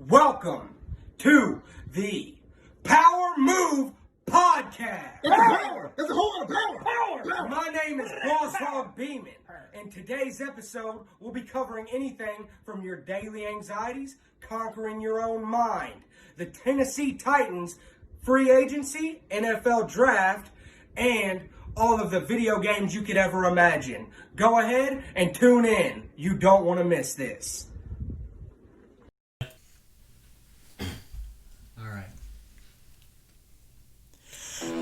Welcome to the PWRMVE podcast. There's a whole lot of power. My name is BEAMAN, and today's episode will be covering anything from your daily anxieties, conquering your own mind, the Tennessee Titans free agency, NFL draft, and all of the video games you could ever imagine. Go ahead and tune in. You don't want to miss this.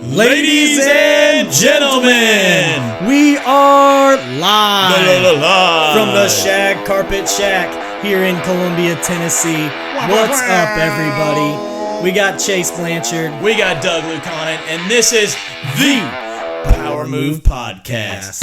Ladies and gentlemen, we are live from from the SHAG CARPET SHACK here in Columbia, Tennessee. What's up, everybody? We got Chase Blanchard. We got Doug Lucanen, and this is the PWRMVE podcast.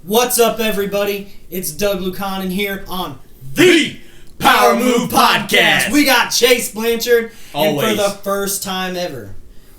What's up, everybody? It's Doug Lucanen here on The PWRMVE podcast. We got Chase Blanchard, Always. and for the first time ever,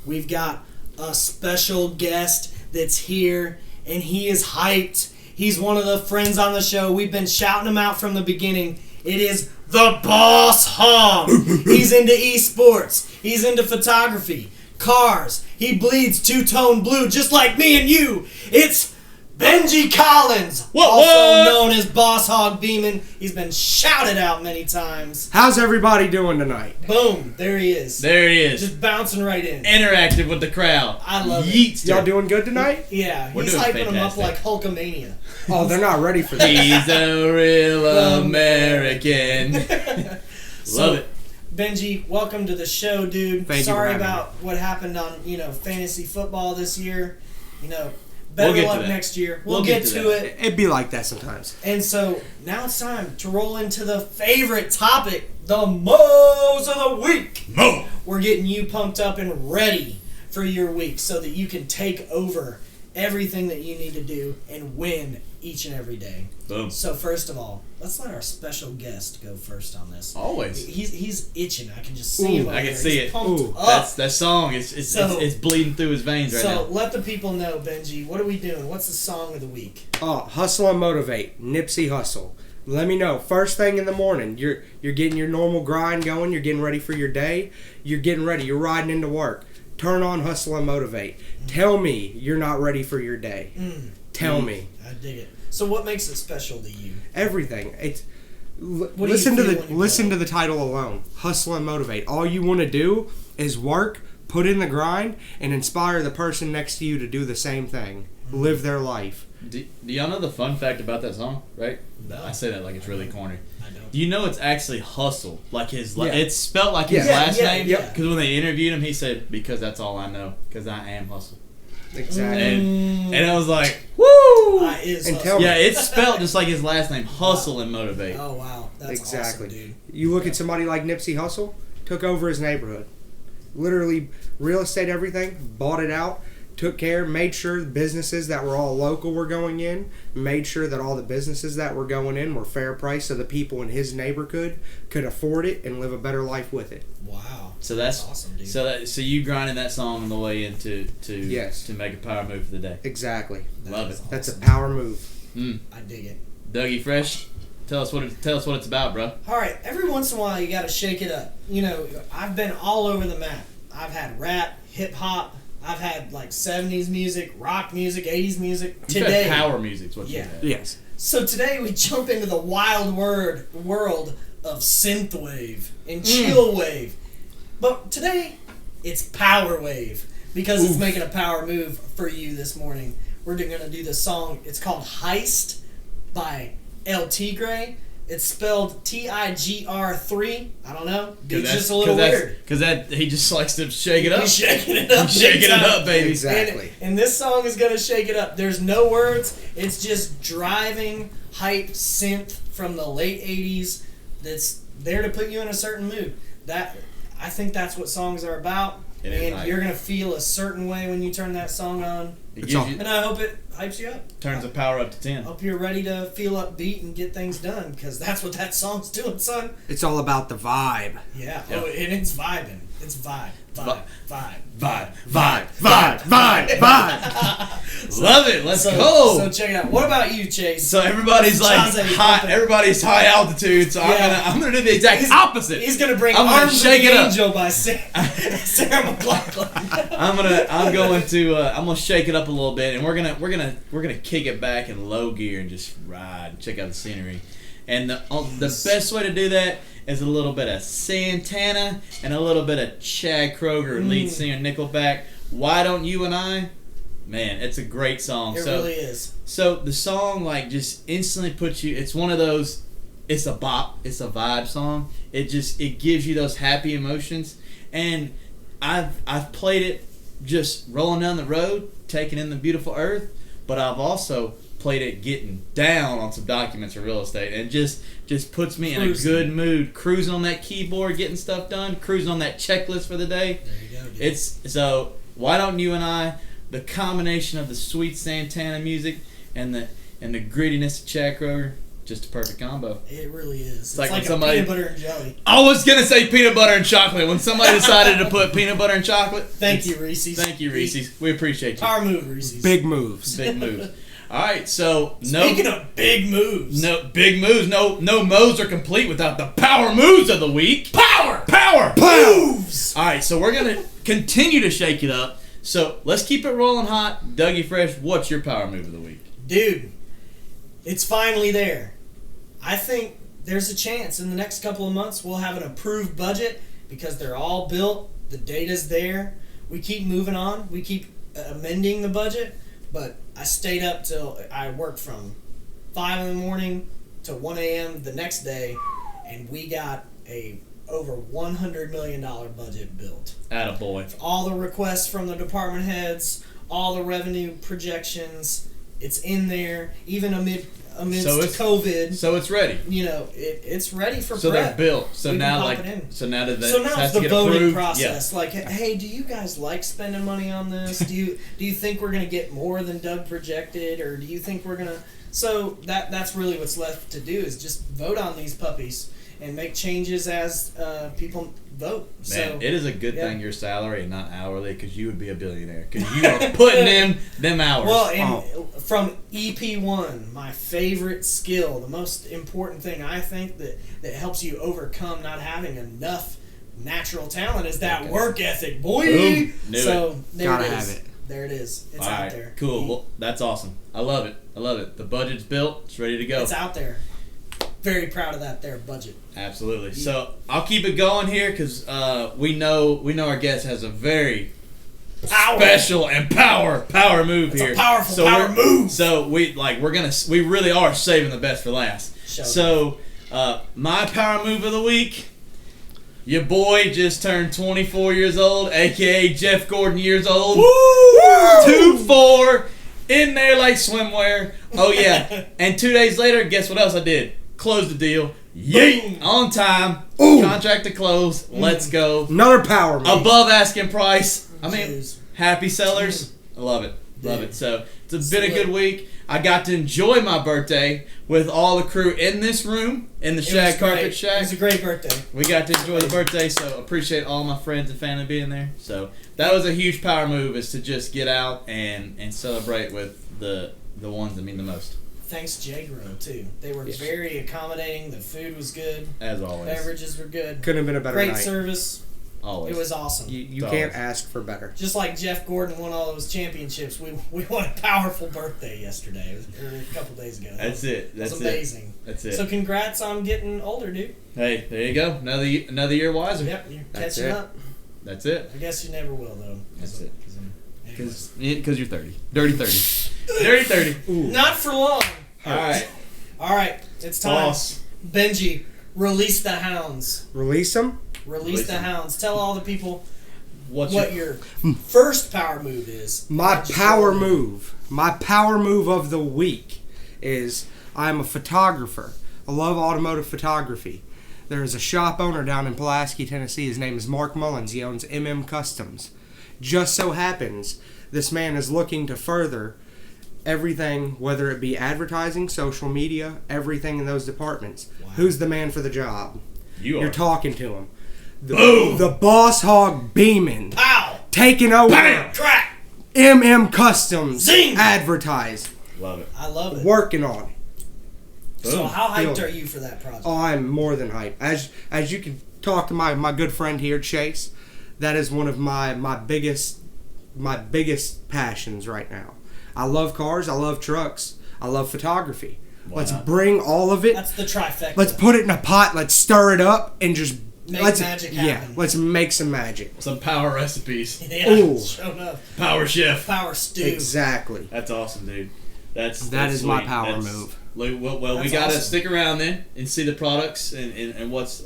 we've got a special guest that's here, and he is hyped. He's one of the friends on the show. We've been shouting him out from the beginning. It is the Boss Hog. He's into esports. He's into photography, cars. He bleeds two-tone blue just like me and you. It's Benji Collins, also known as Boss Hog BEAMAN. He's been shouted out many times. How's everybody doing tonight? Boom, there he is. There he is. Just bouncing right in. Interactive with the crowd. I love Yeetster. Y'all doing good tonight? Yeah, We're he's doing hyping him up fantastic. like Hulkamania. Oh, they're not ready for this. He's a real American. So, Love it. Benji, welcome to the show, dude. Thank you for Sorry having about what happened on, fantasy football this year. We'll Better get to luck that. next year. We'll We'll get get to to that. it. It'd be like that sometimes. And so now it's time to roll into the favorite topic, the Mo's of the Week. Mo. We're getting you pumped up and ready for your week so that you can take over everything that you need to do and win each and every day. Boom. So first of all, let's let our special guest go first on this. Always. He's itching. I can just see him. I can over see there. He's it. pumped Ooh. up. That song is it's bleeding through his veins right So now. let the people know, Benji. What are we doing? What's the song of the week? Oh, Hustle and Motivate, Nipsey Hussle. Let me know. First thing in the morning, you're getting your normal grind going. You're getting ready for your day. You're getting ready. You're riding into work. Turn on Hustle and Motivate. Tell me you're not ready for your day. Tell me. I dig it. So what makes it special to you? Everything. It's do listen you to feel when you listen play? to the title alone. Hustle and Motivate. All you want to do is work, put in the grind, and inspire the person next to you to do the same thing. Live their life. Do y'all know the fun fact about that song? Right? No. I say that like it's really corny. I don't. Do you know it's actually Hustle? Like his, Yeah. it's spelled like his Yeah. last Yeah, name. yeah. Because when they interviewed him, he said, "Because that's all I know. Because I am Hustle." Exactly. And I was like, "Woo!" Is And hustle. tell me- Yeah, it's spelled just like his last name. Hustle and Motivate. Oh wow, that's Exactly. awesome, dude. You look at somebody like Nipsey Hussle, took over his neighborhood. Literally, real estate, everything, bought it out, took care, made sure the businesses that were all local were going in, made sure that all the businesses that were going in were fair price so the people in his neighborhood could afford it and live a better life with it. Wow. So that's awesome, dude. So you grinding that song on the way into Yes. to make a power move for the day. Exactly. Love is it. That's a awesome. power move. I dig it. Dougie Fresh, tell us what it's about, bro. All right, every once in a while you got to shake it up. I've been all over the map. I've had rap, hip hop. I've had like 70s music, rock music, 80s music. You've Today, had power music's what you Yeah. had. Yes. So today we jump into the wild world of synthwave and chill wave. But today it's power wave because it's making a power move for you this morning. We're going to do the song. It's called Heist by El Tigre. It's spelled Tigr3. I don't know. It's just a little weird. Because he just likes to shake it up. He's shaking it up. He's shaking big it time. up, baby. Exactly. And this song is going to shake it up. There's no words. It's just driving, hype synth from the late 80s that's there to put you in a certain mood. I think that's what songs are about. It is And hype. you're going to feel a certain way when you turn that song on. It It's gives all- you, And I hypes you up. Turns the power up to 10. Hope you're ready to feel upbeat and get things done, because that's what that song's doing, son. It's all about the vibe. Yeah. Oh, and it's vibing. It's vibe. Vibe. Love it. Let's go. So check it out. What about you, Chase? So everybody's like high. Everybody's high altitude. So I'm gonna do the exact opposite. He's gonna bring I'm gonna Arms shake of the it up. Angel by Sarah McLachlan. I'm gonna shake it up a little bit, and we're gonna kick it back in low gear and just ride and check out the scenery. And the best way to do that is a little bit of Santana and a little bit of Chad Kroeger, lead singer Nickelback. Why Don't You and I? Man, it's a great song. It really is. So the song just instantly puts you. It's one of those. It's a bop. It's a vibe song. It gives you those happy emotions. And I've played it just rolling down the road, taking in the beautiful earth. But I've also played it getting down on some documents or real estate, and just puts me in a good mood, cruising on that keyboard, getting stuff done, cruising on that checklist for the day. There you go, dude. It's so Why Don't You and I, the combination of the sweet Santana music and the grittiness of Chad Kroeger, just a perfect combo. It really is. It's like like when somebody- peanut butter and jelly. I was gonna say peanut butter and chocolate when somebody decided to put peanut butter and chocolate. Thank you, Reese's. Thank you, Reese's. We appreciate you. Power move, Reese's. Big moves. Big moves. All right, so Speaking of big moves. No big moves. No moves are complete without the power moves of the week. Power moves. All right, so we're gonna continue to shake it up. So let's keep it rolling hot. Dougie Fresh, what's your power move of the week? Dude, it's finally there. I think there's a chance in the next couple of months we'll have an approved budget because they're all built. The data's there. We keep moving on. We keep amending the budget. But I stayed up till I worked from 5 in the morning to 1 a.m. the next day, and we got a over $100 million budget built. Attaboy. All the requests from the department heads, all the revenue projections, it's in there, even amidst COVID. So it's ready. It's ready for So prep. they're built. So We can now, pop it in. so now that So now has it's to the get voting approved? process. Like, hey, do you guys like spending money on this? Do you think we're gonna get more than Doug projected, or do you think we're gonna? So that's really what's left to do is just vote on these puppies and make changes as people vote. Man, So it is a good thing you're salary and not hourly, because you would be a billionaire, because you are putting in them hours. Well, and from EP1, my favorite skill, the most important thing I think that helps you overcome not having enough natural talent is that work ethic, boy. Boom. Knew So there Gotta it have is. it. There it is. It's all out right, there. cool. Well, that's awesome. I love it. The budget's built. It's ready to go. It's out there. Very proud of that there budget. Absolutely. So I'll keep it going here because we know our guest has a very special and power move It's here. a powerful so power move. So we really are saving the best for last. So my power move of the week. Your boy just turned 24 years old, aka Jeff Gordon years old. Woo! 2-4 in there like swimwear. Oh yeah. And 2 days later, guess what else I did? Closed the deal. Yeet! On time. Ooh. Contract to close. Let's go. Another power move. Above asking price. I mean, Jeez. happy sellers. I love it. Love Dude. it. So it's been a good week. I got to enjoy my birthday with all the crew in this room in the It SHAG was Carpet great. It Shack. was a great birthday. We got to enjoy the birthday, so appreciate all my friends and family being there. So that was a huge power move, is to just get out and celebrate with the ones that mean the most. Thanks, J-Gro, too. They were very accommodating. The food was good. As always. Beverages were good. Couldn't have been a better Great night. service. Always. It was awesome. You It's can't always. ask for better. Just like Jeff Gordon won all those championships, we won a powerful birthday yesterday, or a couple days ago. That's it. It was That's amazing. That's it. So congrats on getting older, dude. Hey, there you go. Another year wiser. Yep, you're That's catching it. up. That's it. I guess you never will, though. That's it. Anyways. Because you're 30. Dirty 30. Dirty 30. Not for long. All right, it's time. Boss. Benji, release the hounds. Release them. Release the hounds. Tell all the people What your first power move is. My Just power roll it. move. My power move of the week is I'm a photographer. I love automotive photography. There is a shop owner down in Pulaski, Tennessee. His name is Mark Mullins. He owns MM Customs. Just so happens this man is looking to further everything, whether it be advertising, social media, everything in those departments. Wow. Who's the man for the job? You're talking to him. Boom! The boss hog BEAMAN. Pow! Taking over. Bam! Crack! Customs. Zing! Advertise. Love it. I love it. Working on it. So Boom. how hyped Feel- are you for that project? Oh, I'm more than hyped. As you can talk to my good friend here, Chase, that is one of my biggest passions right now. I love cars, I love trucks, I love photography. Why Let's not? bring all of it. That's the trifecta. Let's put it in a pot, let's stir it up and just Make let's magic yeah, happen. let's make some magic. Some power recipes. Yeah, Ooh. sure enough. Power chef. Power stew. Exactly. That's awesome, dude. That That's is my sweet. power That's- move. Well, we That's gotta awesome. stick around then and see the products and what's.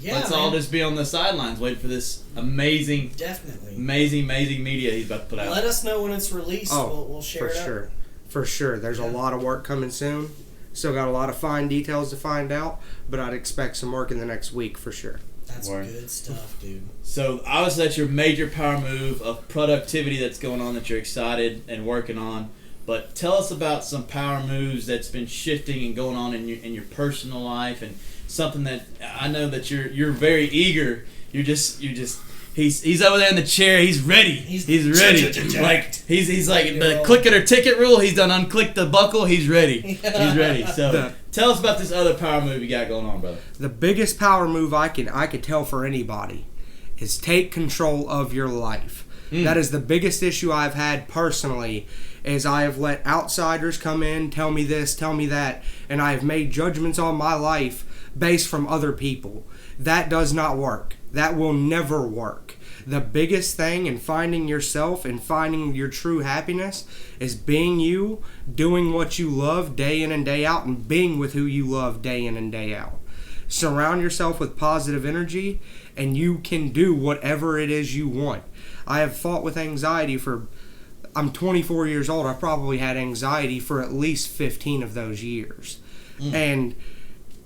Yeah, let's all man. just be on the sidelines, waiting for this amazing Definitely. media he's about to put out. Let us know when it's released. We'll share for it up. sure. For sure. There's Yeah. a lot of work coming soon. Still got a lot of fine details to find out, but I'd expect some work in the next week for sure. That's Word. good stuff, dude. So obviously that's your major power move of productivity that's going on that you're excited and working on. But tell us about some power moves that's been shifting and going on in your personal life, and something that I know that you're very eager. You're just he's over there in the chair. He's ready. He's ready. Like he's like the click it or ticket rule. He's done unclick the buckle. He's ready. He's ready. So tell us about this other power move you got going on, brother. The biggest power move I could tell for anybody is take control of your life. That is the biggest issue I've had personally, is I have let outsiders come in, tell me this, tell me that, and I have made judgments on my life based from other people. That does not work. That will never work. The biggest thing in finding yourself and finding your true happiness is being you, doing what you love day in and day out, and being with who you love day in and day out. Surround yourself with positive energy, and you can do whatever it is you want. I have fought with anxiety I'm 24 years old. I've probably had anxiety for at least 15 of those years. And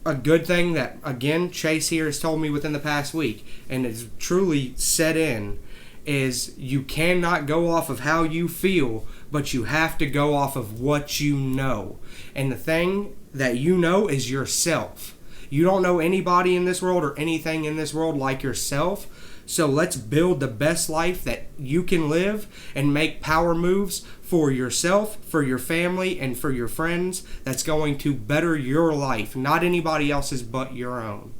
a good thing that, again, Chase here has told me within the past week, and it's truly set in, is you cannot go off of how you feel, but you have to go off of what you know. And the thing that you know is yourself. You don't know anybody in this world or anything in this world like yourself. So let's build the best life that you can live and make power moves for yourself, for your family, and for your friends that's going to better your life, not anybody else's but your own.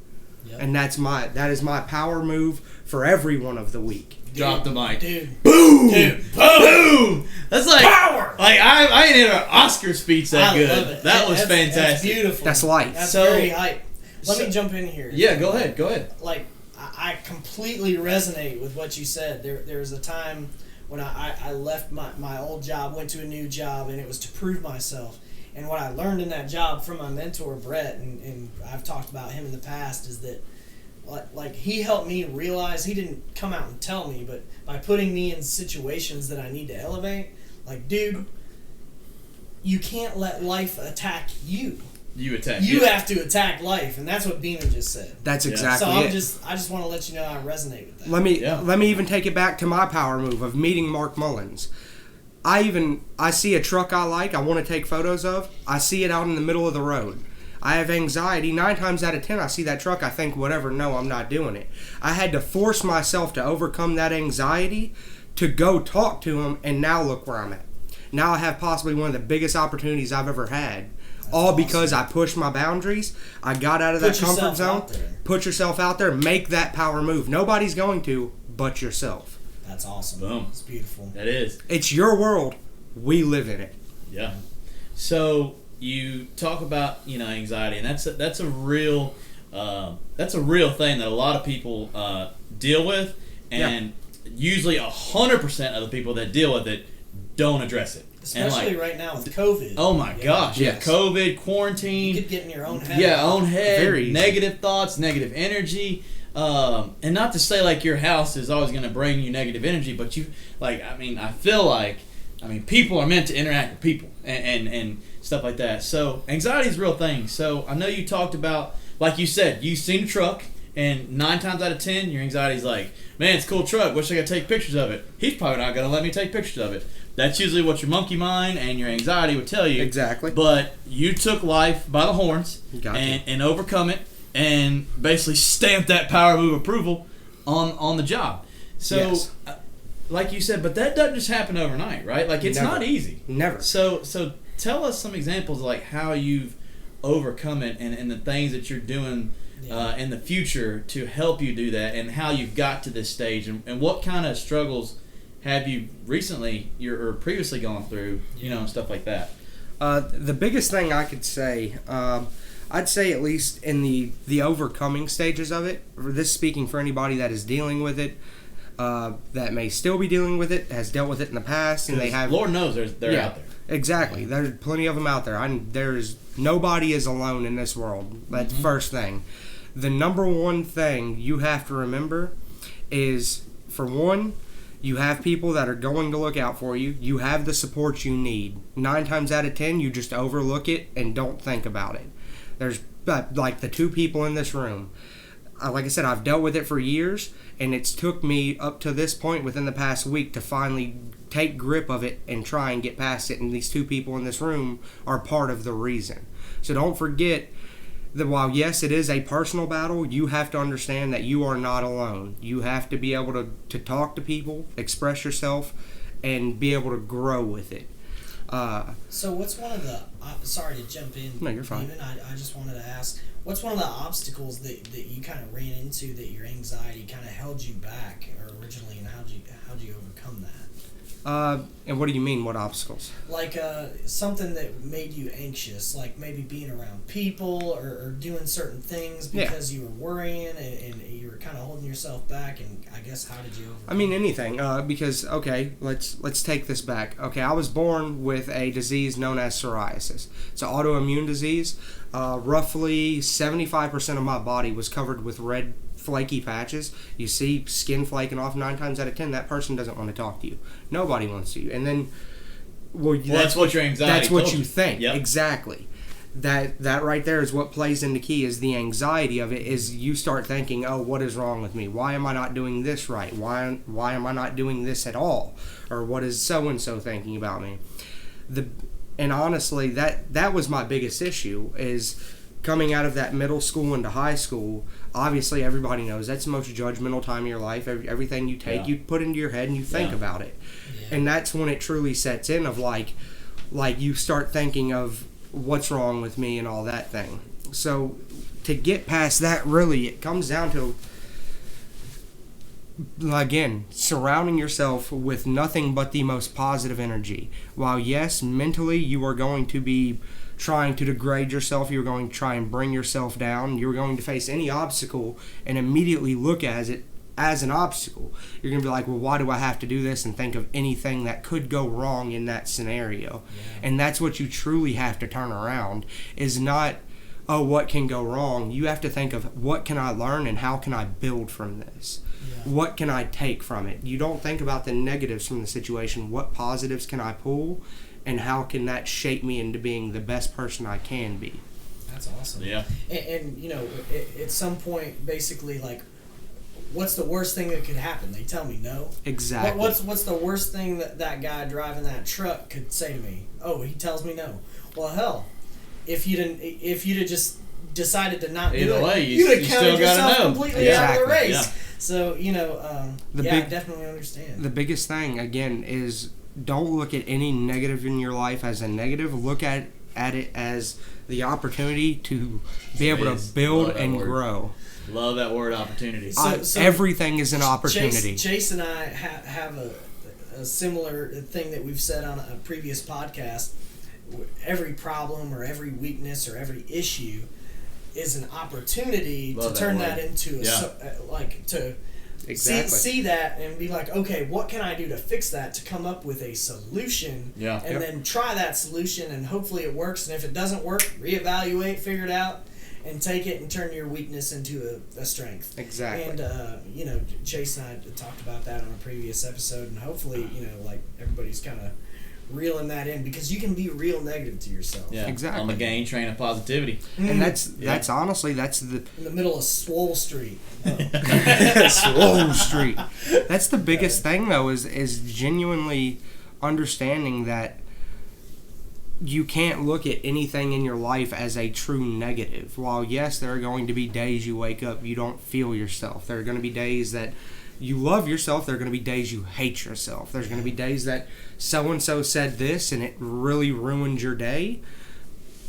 Yep. And that is my power move for everyone of the week. Drop the mic. Dude. Boom! Dude. Boom! That's like Power! Like I ain't heard an Oscar speech that I good. love it. That was That's fantastic. beautiful. That's life. That's So- very hype. Let so- me jump in here. Yeah, go ahead. Like, I completely resonate with what you said. There was a time when I left my old job, went to a new job, and it was to prove myself. And what I learned in that job from my mentor, Brett, and I've talked about him in the past, is that like he helped me realize, he didn't come out and tell me, but by putting me in situations that I need to elevate, like, dude, you can't let life attack you. You attack. You have to attack life, and that's what BEAMAN just said. That's Yeah. exactly So it. I just want to let you know I resonate with that. Let me even take it back to my power move of meeting Mark Mullins. I see a truck I like, I want to take photos of. I see it out in the middle of the road. I have anxiety. 9 times out of 10, I see that truck, I think, whatever, no, I'm not doing it. I had to force myself to overcome that anxiety to go talk to him, and now look where I'm at. Now I have possibly one of the biggest opportunities I've ever had. All because I pushed my boundaries. I got out of that comfort zone. Put yourself out there. Make that power move. Nobody's going to but yourself. That's awesome. Boom. It's beautiful. That is. It's your world. We live in it. Yeah. So you talk about anxiety, and that's a real thing that a lot of people deal with, and usually 100% of the people that deal with it don't address it. Especially right now with COVID. Oh my gosh! Yeah, Yes. COVID, quarantine. You could get in your own head. Yeah, own head. Very easy. Negative thoughts, negative energy. And not to say like your house is always going to bring you negative energy, but I feel like people are meant to interact with people and stuff like that. So anxiety is a real thing. So I know you talked about, like you said, you've seen a truck, and 9 times out of 10, your anxiety's like, man, it's a cool truck. Wish I could take pictures of it. He's probably not going to let me take pictures of it. That's usually what your monkey mind and your anxiety would tell you. Exactly. But you took life by the horns and overcome it and basically stamped that power move approval on the job. So, Yes. like you said, but that doesn't just happen overnight, right? Like, it's Never. not easy. Never. So tell us some examples of like how you've overcome it and the things that you're doing in the future to help you do that, and how you've got to this stage, and what kind of struggles have you recently or previously gone through, and stuff like that. The biggest thing I could say, I'd say at least in the overcoming stages of it, this speaking for anybody that is dealing with it, that may still be dealing with it, has dealt with it in the past, and they have... Lord knows they're out there. Exactly. There's plenty of them out there. Nobody is alone in this world. That's the first thing. The number one thing you have to remember is, for one, you have people that are going to look out for you. You have the support you need. 9 times out of 10, you just overlook it and don't think about it. There's like the 2 people in this room. Like I said, I've dealt with it for years, and it's took me up to this point within the past week to finally take grip of it and try and get past it, and these 2 people in this room are part of the reason. So don't forget that while yes, it is a personal battle, you have to understand that you are not alone. You have to be able to talk to people, express yourself, and be able to grow with it. So what's one of the... sorry to jump in. No, you're fine. Even I just wanted to ask, what's one of the obstacles that you kind of ran into that your anxiety kind of held you back originally, and how'd you overcome that? And what do you mean, what obstacles? Like something that made you anxious, like maybe being around people or doing certain things because you were worrying and you were kind of holding yourself back, and I guess how did you overcome I mean, anything, because, okay, let's take this back. Okay, I was born with a disease known as psoriasis. It's an autoimmune disease. Roughly 75% of my body was covered with red, flaky patches. You see skin flaking off 9 times out of 10, that person doesn't want to talk to you. Nobody wants to. And then, that's what your anxiety That's what told you think. Yep. Exactly. That right there is what plays into key, is the anxiety of it, is you start thinking, oh, what is wrong with me? Why am I not doing this right? Why am I not doing this at all? Or what is so-and-so thinking about me? And honestly, that was my biggest issue, is coming out of that middle school into high school. Obviously, everybody knows that's the most judgmental time of your life. Everything you take, you put into your head and you think about it. Yeah. And that's when it truly sets in, of like you start thinking of what's wrong with me and all that thing. So to get past that, really, it comes down to, again, surrounding yourself with nothing but the most positive energy. While yes, mentally you are going to be trying to degrade yourself, you're going to try and bring yourself down, you're going to face any obstacle and immediately look at it as an obstacle. You're going to be like, well, why do I have to do this? And think of anything that could go wrong in that scenario. Yeah. And that's what you truly have to turn around, is not, oh, what can go wrong? You have to think of, what can I learn and how can I build from this? Yeah. What can I take from it? You don't think about the negatives from the situation. What positives can I pull? And how can that shape me into being the best person I can be? That's awesome. Yeah. And you know, at some point, basically, like, what's the worst thing that could happen? They tell me no. Exactly. What's the worst thing that guy driving that truck could say to me? Oh, he tells me no. Well, hell, if you'd have just decided to not do it, you'd have counted yourself completely out of the race. Yeah. So, you know, I definitely understand. The biggest thing, again, is don't look at any negative in your life as a negative. Look at it as the opportunity to be able to build and grow. Love that word, opportunity. So everything is an opportunity. Chase and I have a similar thing that we've said on a previous podcast. Every problem or every weakness or every issue is an opportunity to turn that into see that and be like, okay, what can I do to fix that, to come up with a solution, and then try that solution, and hopefully it works, and if it doesn't work, reevaluate, figure it out, and take it and turn your weakness into a strength. Exactly. And you know, Chase and I talked about that on a previous episode, and hopefully, you know, like, everybody's kind of reeling that in, because you can be real negative to yourself. Yeah, exactly. On the gain train of positivity. And that's honestly, that's the... In the middle of Swole Street. Oh. Swole Street. That's the biggest thing, though, is genuinely understanding that you can't look at anything in your life as a true negative. While yes, there are going to be days you wake up, you don't feel yourself. There are going to be days that you love yourself. There are going to be days you hate yourself. There's going to be days that so-and-so said this and it really ruined your day.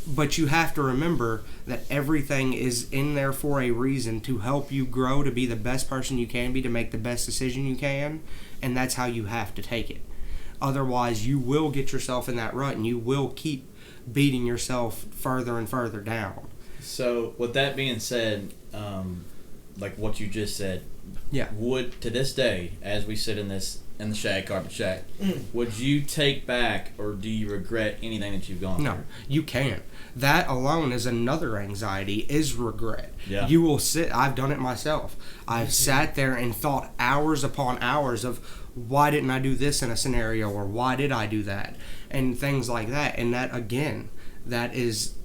But you have to remember that everything is in there for a reason, to help you grow, to be the best person you can be, to make the best decision you can. And that's how you have to take it. Otherwise, you will get yourself in that rut and you will keep beating yourself further and further down. So, with that being said, like what you just said, yeah, would, to this day, as we sit in the Shag Carpet Shack, would you take back, or do you regret anything that you've gone through? No, you can't. That alone is another anxiety, is regret. Yeah. You will sit, I've done it myself. I've sat there and thought hours upon hours of, why didn't I do this in a scenario, or why did I do that, and things like that. And that, again, that is,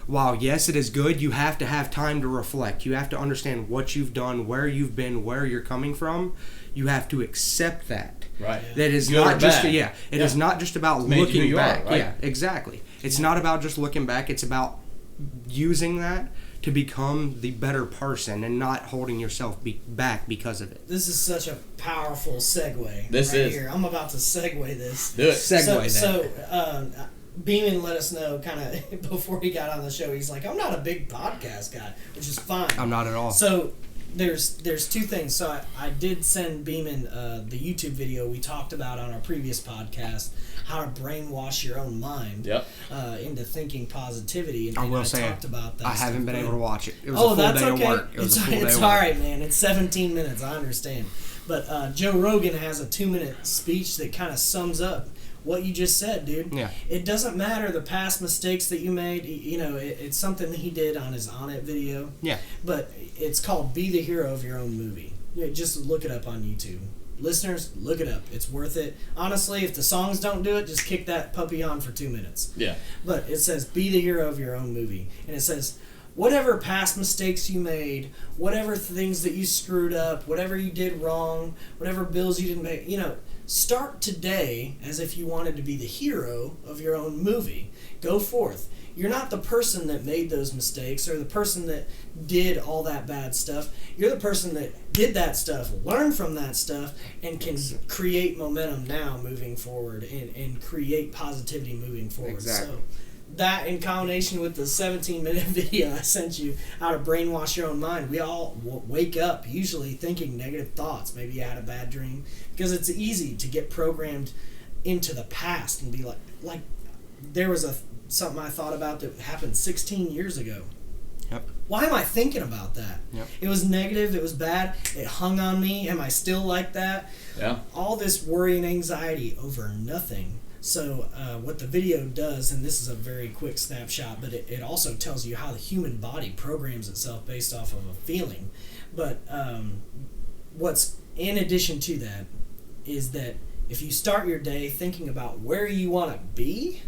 while yes, it is good, you have to have time to reflect. You have to understand what you've done, where you've been, where you're coming from. You have to accept that. Right. That is Good not or just bad. it is not just about It's made you who looking you back. are, right? Yeah, exactly. It's not about just looking back. It's about using that to become the better person and not holding yourself back because of it. This is such a powerful segue. This right is. here. I'm about to segue this. Do it. So Beaman let us know kind of before he got on the show. He's like, I'm not a big podcast guy, which is fine. I'm not at all. So there's two things. So I did send Beaman the YouTube video we talked about on our previous podcast, how to brainwash your own mind into thinking positivity. And I will say, talked about that. I haven't been able to watch it. It was a full day of work. It was a full day of It's work. all right, man. It's 17 minutes. I understand. But Joe Rogan has a 2-minute speech that kind of sums up what you just said, dude. Yeah. It doesn't matter the past mistakes that you made. You know, it's something that he did on his On It video. Yeah. But it's called Be the Hero of Your Own Movie. Just look it up on YouTube. Listeners, look it up. It's worth it. Honestly, if the songs don't do it, just kick that puppy on for 2 minutes. Yeah. But it says, be the hero of your own movie. And it says, whatever past mistakes you made, whatever things that you screwed up, whatever you did wrong, whatever bills you didn't make, start today as if you wanted to be the hero of your own movie. Go forth. You're not the person that made those mistakes or the person that did all that bad stuff. You're the person that did that stuff, learned from that stuff, and can create momentum now moving forward and create positivity moving forward. Exactly. So that in combination with the 17-minute video I sent you, how to brainwash your own mind. We all wake up usually thinking negative thoughts. Maybe you had a bad dream. Because it's easy to get programmed into the past and be like there was something I thought about that happened 16 years ago. Yep. Why am I thinking about that? Yep. It was negative. It was bad. It hung on me. Am I still like that? Yeah. All this worry and anxiety over nothing. So what the video does, and this is a very quick snapshot, but it also tells you how the human body programs itself based off of a feeling. But what's in addition to that is that if you start your day thinking about where you want to be,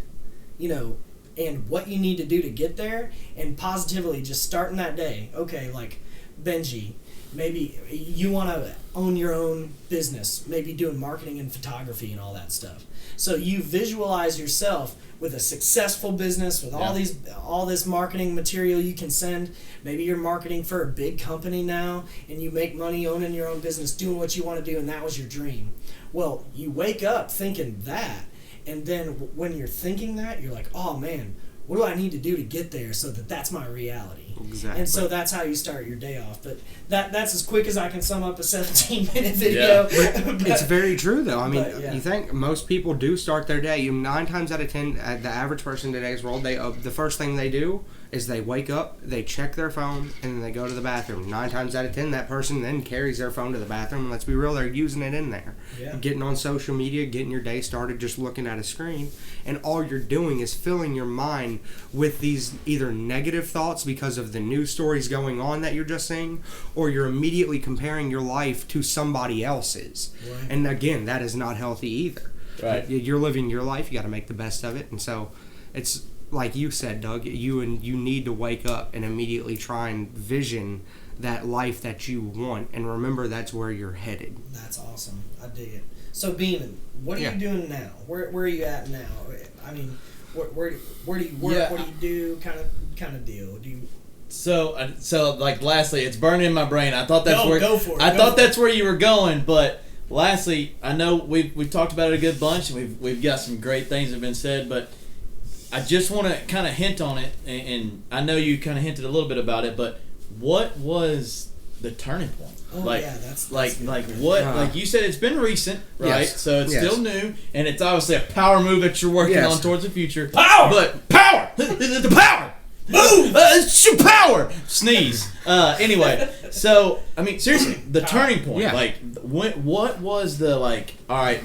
and what you need to do to get there, and positively just starting that day. Okay, like Benji, maybe you want to own your own business, maybe doing marketing and photography and all that stuff. So you visualize yourself with a successful business, with all this marketing material you can send. Maybe you're marketing for a big company now, and you make money owning your own business, doing what you want to do, and that was your dream. Well, you wake up thinking that, and then when you're thinking that, you're like, oh man, what do I need to do to get there so that that's my reality? Exactly. And so that's how you start your day off. But that's as quick as I can sum up a 17-minute video. But it's very true, though. I mean, yeah. You think most people do start their day. 9 times out of 10, the average person in today's world, the first thing they do is they wake up, they check their phone, and then they go to the bathroom. 9 times out of 10, that person then carries their phone to the bathroom, and let's be real, they're using it in there. Yeah. Getting on social media, getting your day started, just looking at a screen, and all you're doing is filling your mind with these either negative thoughts because of the news stories going on that you're just seeing, or you're immediately comparing your life to somebody else's. Right. And again, that is not healthy either. Right. You're living your life, you got to make the best of it, and so it's like you said, Doug, you need to wake up and immediately try and vision that life that you want, and remember that's where you're headed. That's awesome. I dig it. So, Beaman, what are you doing now? Where are you at now? I mean, where do you work? Yeah. What do you do? Kind of deal. Do you? So like lastly, it's burning in my brain. I thought that's where go for it. I thought that's where you were going, but lastly, I know we've talked about it a good bunch, and we've got some great things that have been said, but I just want to kind of hint on it, and I know you kind of hinted a little bit about it, but what was the turning point? Oh, that's like good. what? Like you said, it's been recent, right? Yes. So it's Yes. still new, and it's obviously a power move that you're working Yes. on towards the future. Power! But power, the power. Move! It's your power! Sneeze. Anyway, so, I mean, seriously, the turning point. Yeah. Like, what was the, like, alright,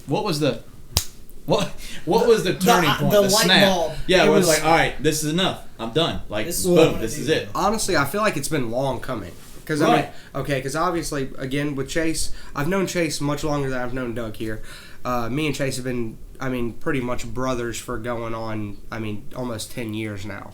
what was the turning point? The The light snap. bulb. Yeah, It it was was- like, alright, this is enough. I'm done. Like, This is what I boom, wanna this is do. it. Honestly, I feel like it's been long coming. Because Right. because obviously, again, with Chase, I've known Chase much longer than I've known Doug here. Me and Chase have been, pretty much brothers for going on, almost 10 years now.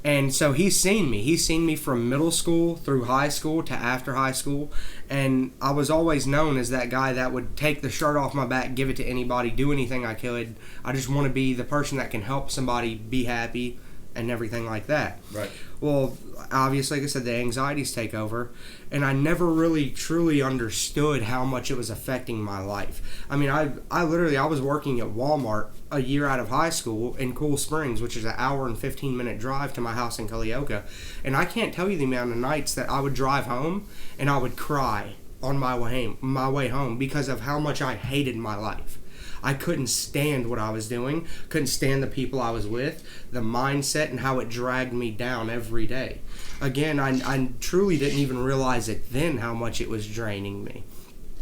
And so he's seen me. He's seen me from middle school through high school to after high school. And I was always known as that guy that would take the shirt off my back, give it to anybody, do anything I could. I just want to be the person that can help somebody be happy and everything like that. Right. Well, obviously, like I said, the anxieties take over, and I never really truly understood how much it was affecting my life. I mean, I literally was working at Walmart a year out of high school in Cool Springs, which is an hour and 15-minute drive to my house in Culleoka, and I can't tell you the amount of nights that I would drive home and I would cry on my way home because of how much I hated my life. I couldn't stand what I was doing, couldn't stand the people I was with, the mindset, and how it dragged me down every day. Again, I truly didn't even realize it then how much it was draining me.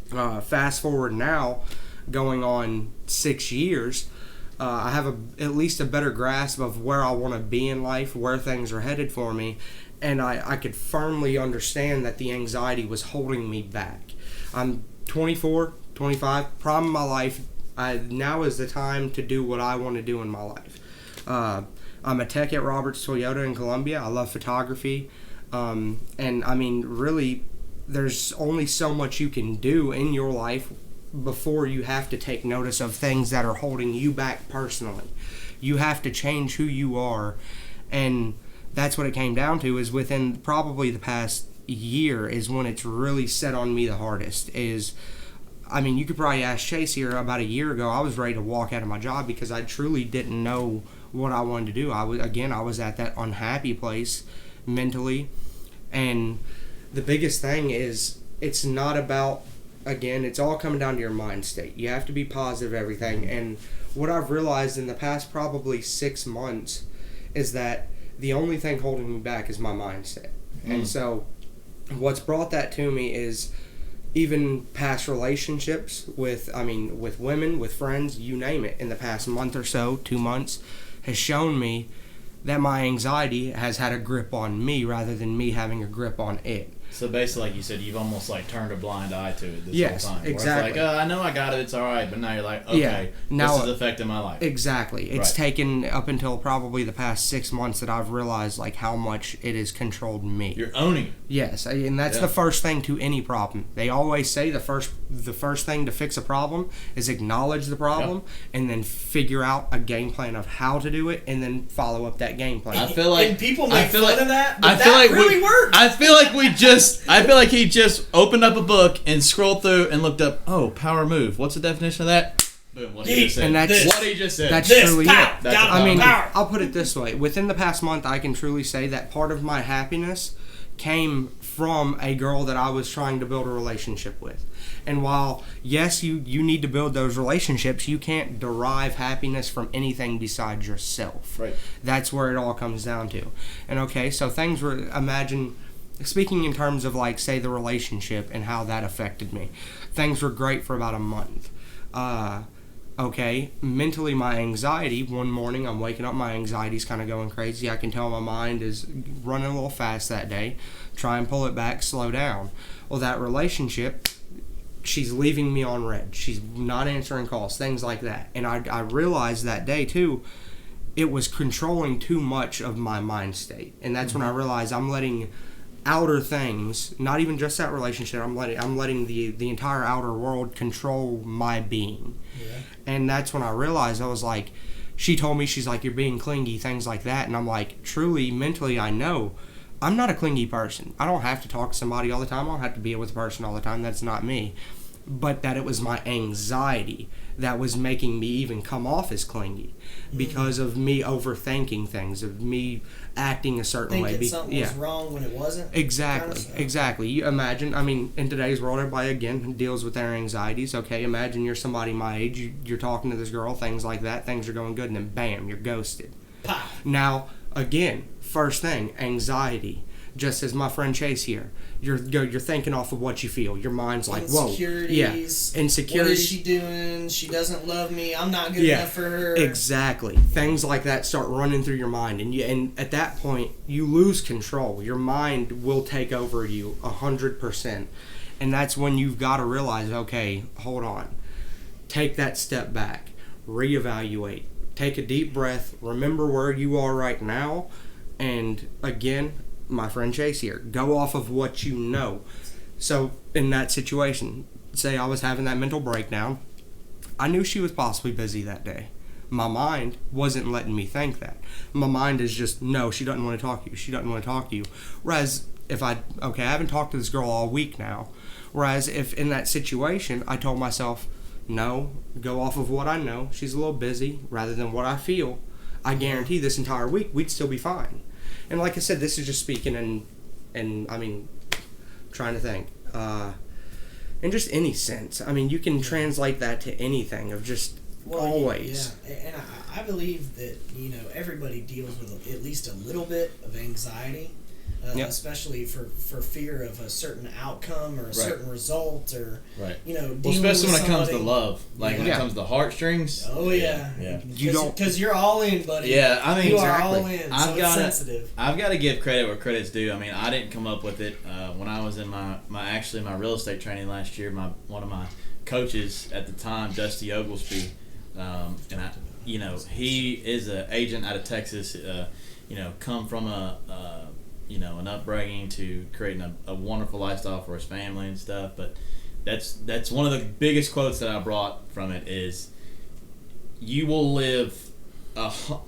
Fast forward now, going on 6 years, I have at least a better grasp of where I want to be in life, where things are headed for me, and I could firmly understand that the anxiety was holding me back. I'm 24, 25, prime of my life. Now is the time to do what I want to do in my life. I'm a tech at Roberts Toyota in Columbia. I love photography. And I mean, really, there's only so much you can do in your life before you have to take notice of things that are holding you back personally. You have to change who you are. And that's what it came down to, is within probably the past year is when it's really set on me the hardest. You could probably ask Chase here. About a year ago, I was ready to walk out of my job because I truly didn't know what I wanted to do. I was at that unhappy place mentally. And the biggest thing is, it's not about, again, it's all coming down to your mind state. You have to be positive, everything. And what I've realized in the past probably 6 months is that the only thing holding me back is my mindset. And so what's brought that to me is even past relationships with women, with friends, you name it, in the past month or so, 2 months, has shown me that my anxiety has had a grip on me rather than me having a grip on it. So basically, like you said, you've almost like turned a blind eye to it this Yes, whole time. Where exactly. It's like, I know I got it, it's all right, but now you're like, okay, Yeah, now- this is affecting my life. Exactly. It's Right. taken up until probably the past 6 months that I've realized like how much it has controlled me. You're owning it. Yes, and that's Yeah. the first thing to any problem. They always say the first thing to fix a problem is acknowledge the problem and then figure out a game plan of how to do it and then follow up that game plan. I feel like And people make fun of that, but I feel that like really works. I feel like he just opened up a book and scrolled through and looked up, power move. What's the definition of that? Boom, what he just said. And that's- what he just said. That's This, truly pow, it. That's got a it, I mean, power. I'll put it this way. Within the past month, I can truly say that part of my happiness came from a girl that I was trying to build a relationship with. And while, yes, you need to build those relationships, you can't derive happiness from anything besides yourself. Right. That's where it all comes down to. And okay, so things were, speaking in terms of like, say, the relationship and how that affected me, things were great for about a month. Okay, mentally, my anxiety, one morning I'm waking up, my anxiety's kind of going crazy. I can tell my mind is running a little fast that day. Try and pull it back, slow down. Well, that relationship, she's leaving me on red. She's not answering calls, things like that. And I realized that day, too, it was controlling too much of my mind state. And that's when I realized I'm letting outer things, not even just that relationship. I'm letting the entire outer world control my being. Yeah. And that's when I realized, I was like, she told me, she's like, you're being clingy, things like that. And I'm like, truly, mentally, I know I'm not a clingy person. I don't have to talk to somebody all the time. I don't have to be with a person all the time. That's not me. But that it was my anxiety that was making me even come off as clingy because of me overthinking things, of me acting a certain way. Thinking something was wrong when it wasn't. Exactly, exactly. You imagine, I mean, in today's world, everybody, again, deals with their anxieties. Okay, imagine you're somebody my age, you're talking to this girl, things like that, things are going good, and then bam, you're ghosted. Pow. Now, again, first thing, anxiety. Just as my friend Chase here, you're thinking off of what you feel. Your mind's like, whoa, insecurities. Yeah, insecurities. What is she doing? She doesn't love me. I'm not good enough for her. Exactly. Things like that start running through your mind, and at that point, you lose control. Your mind will take over you 100%, and that's when you've got to realize, okay, hold on, take that step back, reevaluate, take a deep breath, remember where you are right now, and again, my friend Chase here, go off of what you know. So in that situation, say I was having that mental breakdown, I knew she was possibly busy that day. My mind wasn't letting me think that. My mind is just, no, she doesn't want to talk to you. She doesn't want to talk to you. Whereas if I haven't talked to this girl all week now. Whereas if in that situation, I told myself, no, go off of what I know. She's a little busy rather than what I feel. I guarantee this entire week we'd still be fine. And like I said, this is just speaking and I mean, trying to think, in just any sense. I mean, you can translate that to anything of just always. Yeah, and I believe that, you know, everybody deals with at least a little bit of anxiety, especially for fear of a certain outcome or a certain result, or, you know, well, especially when it comes to love, like when it comes to heartstrings. Oh yeah. You don't, because you're all in, buddy. Yeah, I mean, you are all in. So it's sensitive. I've got to give credit where credit's due. I mean, I didn't come up with it when I was in my real estate training last year. One of my coaches at the time, Dusty Oglesby, and I, you know, he is an agent out of Texas. You know, come from you know, an upbringing to creating a wonderful lifestyle for his family and stuff. But that's one of the biggest quotes that I brought from it is, you will live,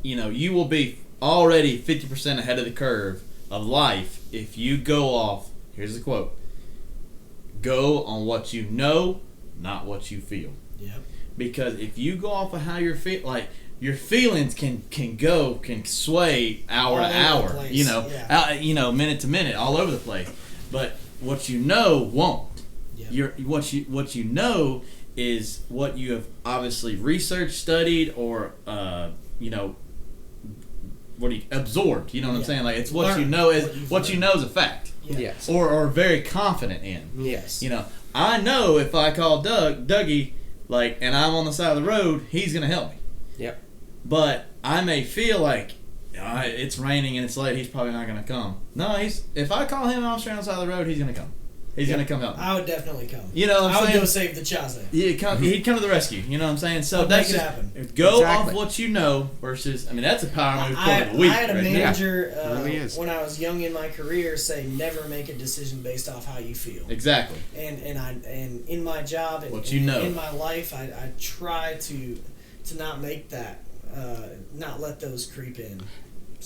you know, you will be already 50% ahead of the curve of life if you go off, here's the quote, go on what you know, not what you feel. Yep. Because if you go off of how you're feeling, like, your feelings can sway hour to hour, you know, minute to minute, all over the place. But what you know won't. Yep. What you know is what you have obviously researched, studied, or you know, absorbed. You know what I'm saying? Like, it's what you know is what you know is a fact. Yeah. yes. Or very confident in. Yes. You know, I know if I call Dougie, like, and I'm on the side of the road, he's gonna help me. Yep. But I may feel like it's raining and it's late, he's probably not going to come. No, if I call him and I'm straight on the side of the road, he's going to come. He's going to come help me. I would definitely come. You know what I'm saying? I would go save the Chaza. Yeah, he'd come to the rescue. You know what I'm saying? So I'd that's make it just, happen. Go off what you know versus, I mean, that's a power move for the week. I had a manager really is. when I was young in my career say, never make a decision based off how you feel. Exactly. And in my job and in my life, I try to not make that. Not let those creep in.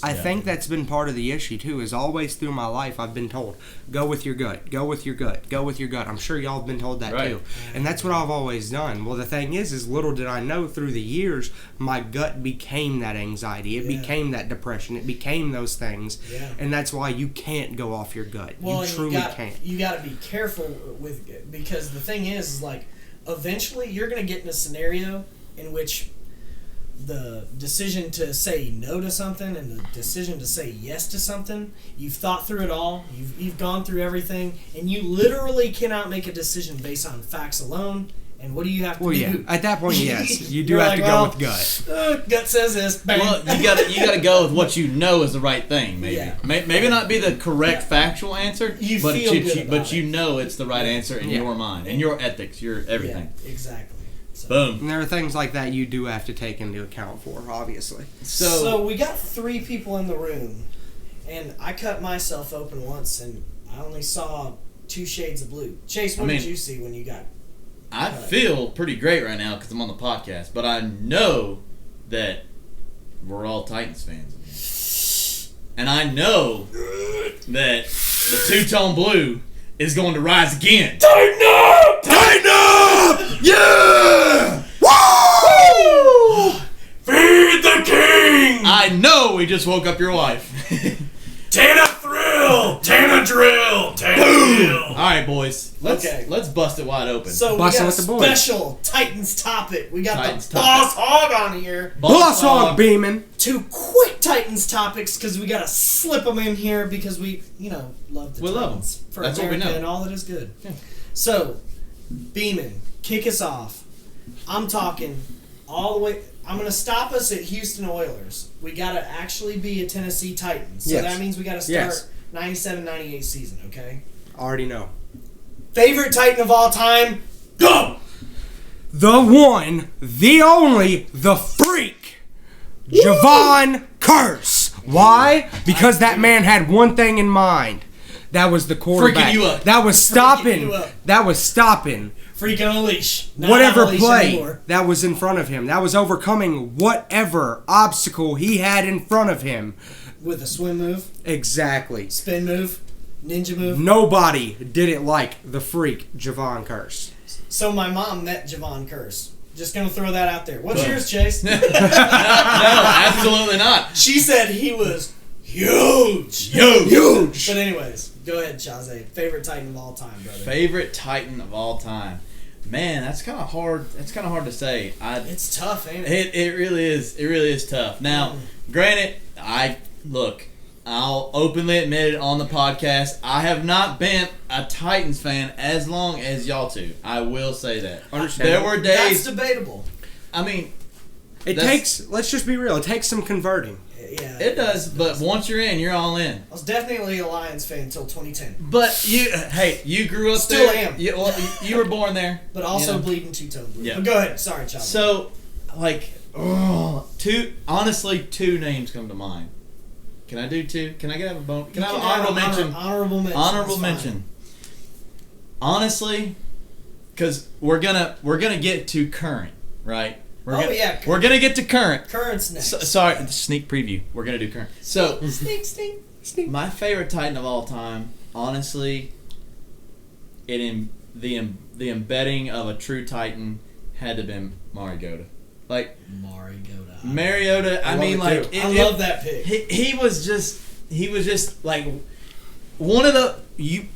I think that's been part of the issue too, is always through my life I've been told, go with your gut, go with your gut, go with your gut. I'm sure y'all have been told that too. And that's what I've always done. Well, the thing is little did I know through the years, my gut became that anxiety. It became that depression. It became those things. Yeah. And that's why you can't go off your gut. Well, you truly can't. You got to be careful because the thing is like, eventually you're going to get in a scenario in which the decision to say no to something and the decision to say yes to something, you've thought through it all, you've gone through everything, and you literally cannot make a decision based on facts alone. And what do you have to do? Yeah, at that point, yes, you do have to go with gut. Gut says this. Bang. Well, you gotta go with what you know is the right thing. Maybe, maybe not be the correct factual answer, but you know it's the right answer in your mind, in your ethics, your everything. Yeah, exactly. Boom. And there are things like that you do have to take into account for, obviously. So we got 3 people in the room, and I cut myself open once, and I only saw 2 shades of blue. Chase, what did you see when you got? I feel pretty great right now because I'm on the podcast, but I know that we're all Titans fans. And I know that the two-tone blue is going to rise again. Tighten up! Tighten up! Yeah! Woo! Feed the king! I know we just woke up your wife. Tana thrill! Tana drill! Tana drill! All right, boys. Let's bust it wide open. So Bustin' we with got the a boys. special Titans topic. We got Titans the Boss Hog on here. Boss Hog Beaman. 2 quick Titans topics because we got to slip them in here because we, love the We love Titans. 'em. For That's what we America know. and all that is good. Yeah. So, Beaman, kick us off. I'm talking all the way. I'm going to stop us at Houston Oilers. We got to actually be a Tennessee Titans. So Yes. that means we got to start Yes. 97-98 season, okay? Already know. Favorite Titan of all time? Go! The one, the only, the freak, Javon Curse. Why? Because that man had one thing in mind. That was the quarterback. Freaking you up. That was stopping. you up. That was stopping Freak on a leash. Not whatever on a leash play anymore. that was in front of him. That was overcoming whatever obstacle he had in front of him. With a swim move, Exactly. spin move, ninja move. Nobody did it like the freak Javon Curse. So my mom met Javon Curse. Just gonna throw that out there. What's Boom. yours, Chase? No, absolutely not. She said he was huge. Huge. But anyways, go ahead, Chazé. Favorite Titan of all time, brother. Favorite Titan of all time. Man, that's kind of hard. That's kind of hard to say. It's tough, ain't it? It really is. It really is tough. Now, granted, I'll openly admit it on the podcast. I have not been a Titans fan as long as y'all two. I will say that. There were That's days. debatable. I mean, It takes, let's just be real, it takes some converting. Yeah. it does. But once you're in, you're all in. I was definitely a Lions fan until 2010. But you grew up Still there. am. You were born there. But also you know. bleeding two-tone blue. Yeah. But go ahead. Sorry, Chazé. So, two names come to mind. Can I do 2? Can I have a bone? Can I have an honorable mention? Honorable mention. Honorable That's fine. mention. Honestly, because we're gonna get to current, right? We're gonna get to current. Current's next. Sorry, sneak preview. We're gonna do current. So, Sneak. my favorite Titan of all time, honestly, the embedding of a true Titan had to be Mariota. Like Mariota, I mean, like I love that pick. he was just like one of the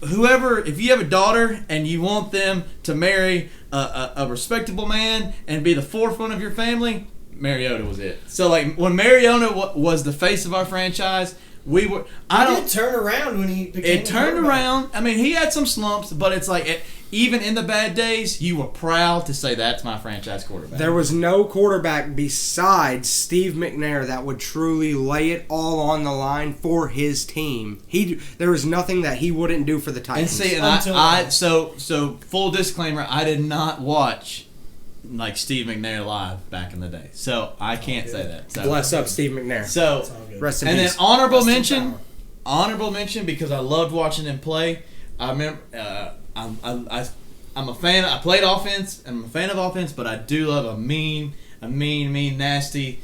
whoever, if you have a daughter and you want them to marry a respectable man and be the forefront of your family, Mariota was it. So like when Mariota was the face of our franchise, we were. He did turn around when he became. It turned around. I mean, he had some slumps, but it's like even in the bad days, you were proud to say that's my franchise quarterback. There was no quarterback besides Steve McNair that would truly lay it all on the line for his team. There was nothing that he wouldn't do for the And Titans. see, so full disclaimer, I did not watch like Steve McNair live back in the day, so I can't say that. So, Bless up, Steve McNair. so It's all good. Rest in and then peace. honorable mention because I loved watching him play. I remember I'm a fan. I played offense and I'm a fan of offense, but I do love a mean, nasty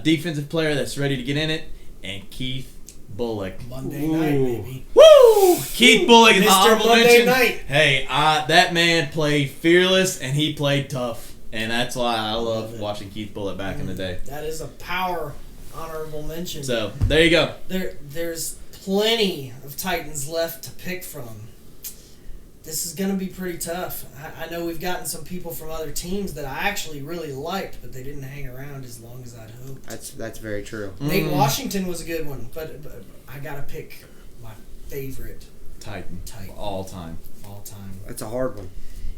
defensive player that's ready to get in it. And Keith Bullock. Monday night, baby. Woo! Keith Bullock is my Mr. honorable Monday mention. night. Hey, that man played fearless and he played tough, and that's why I loved watching Keith Bullock back in the day. That is a power honorable mention. So there you go. There's plenty of Titans left to pick from. This is going to be pretty tough. I know we've gotten some people from other teams that I actually really liked, but they didn't hang around as long as I'd hoped. That's very true. Nate Washington was a good one, but I got to pick my favorite Titan. All time. all time. That's a hard one.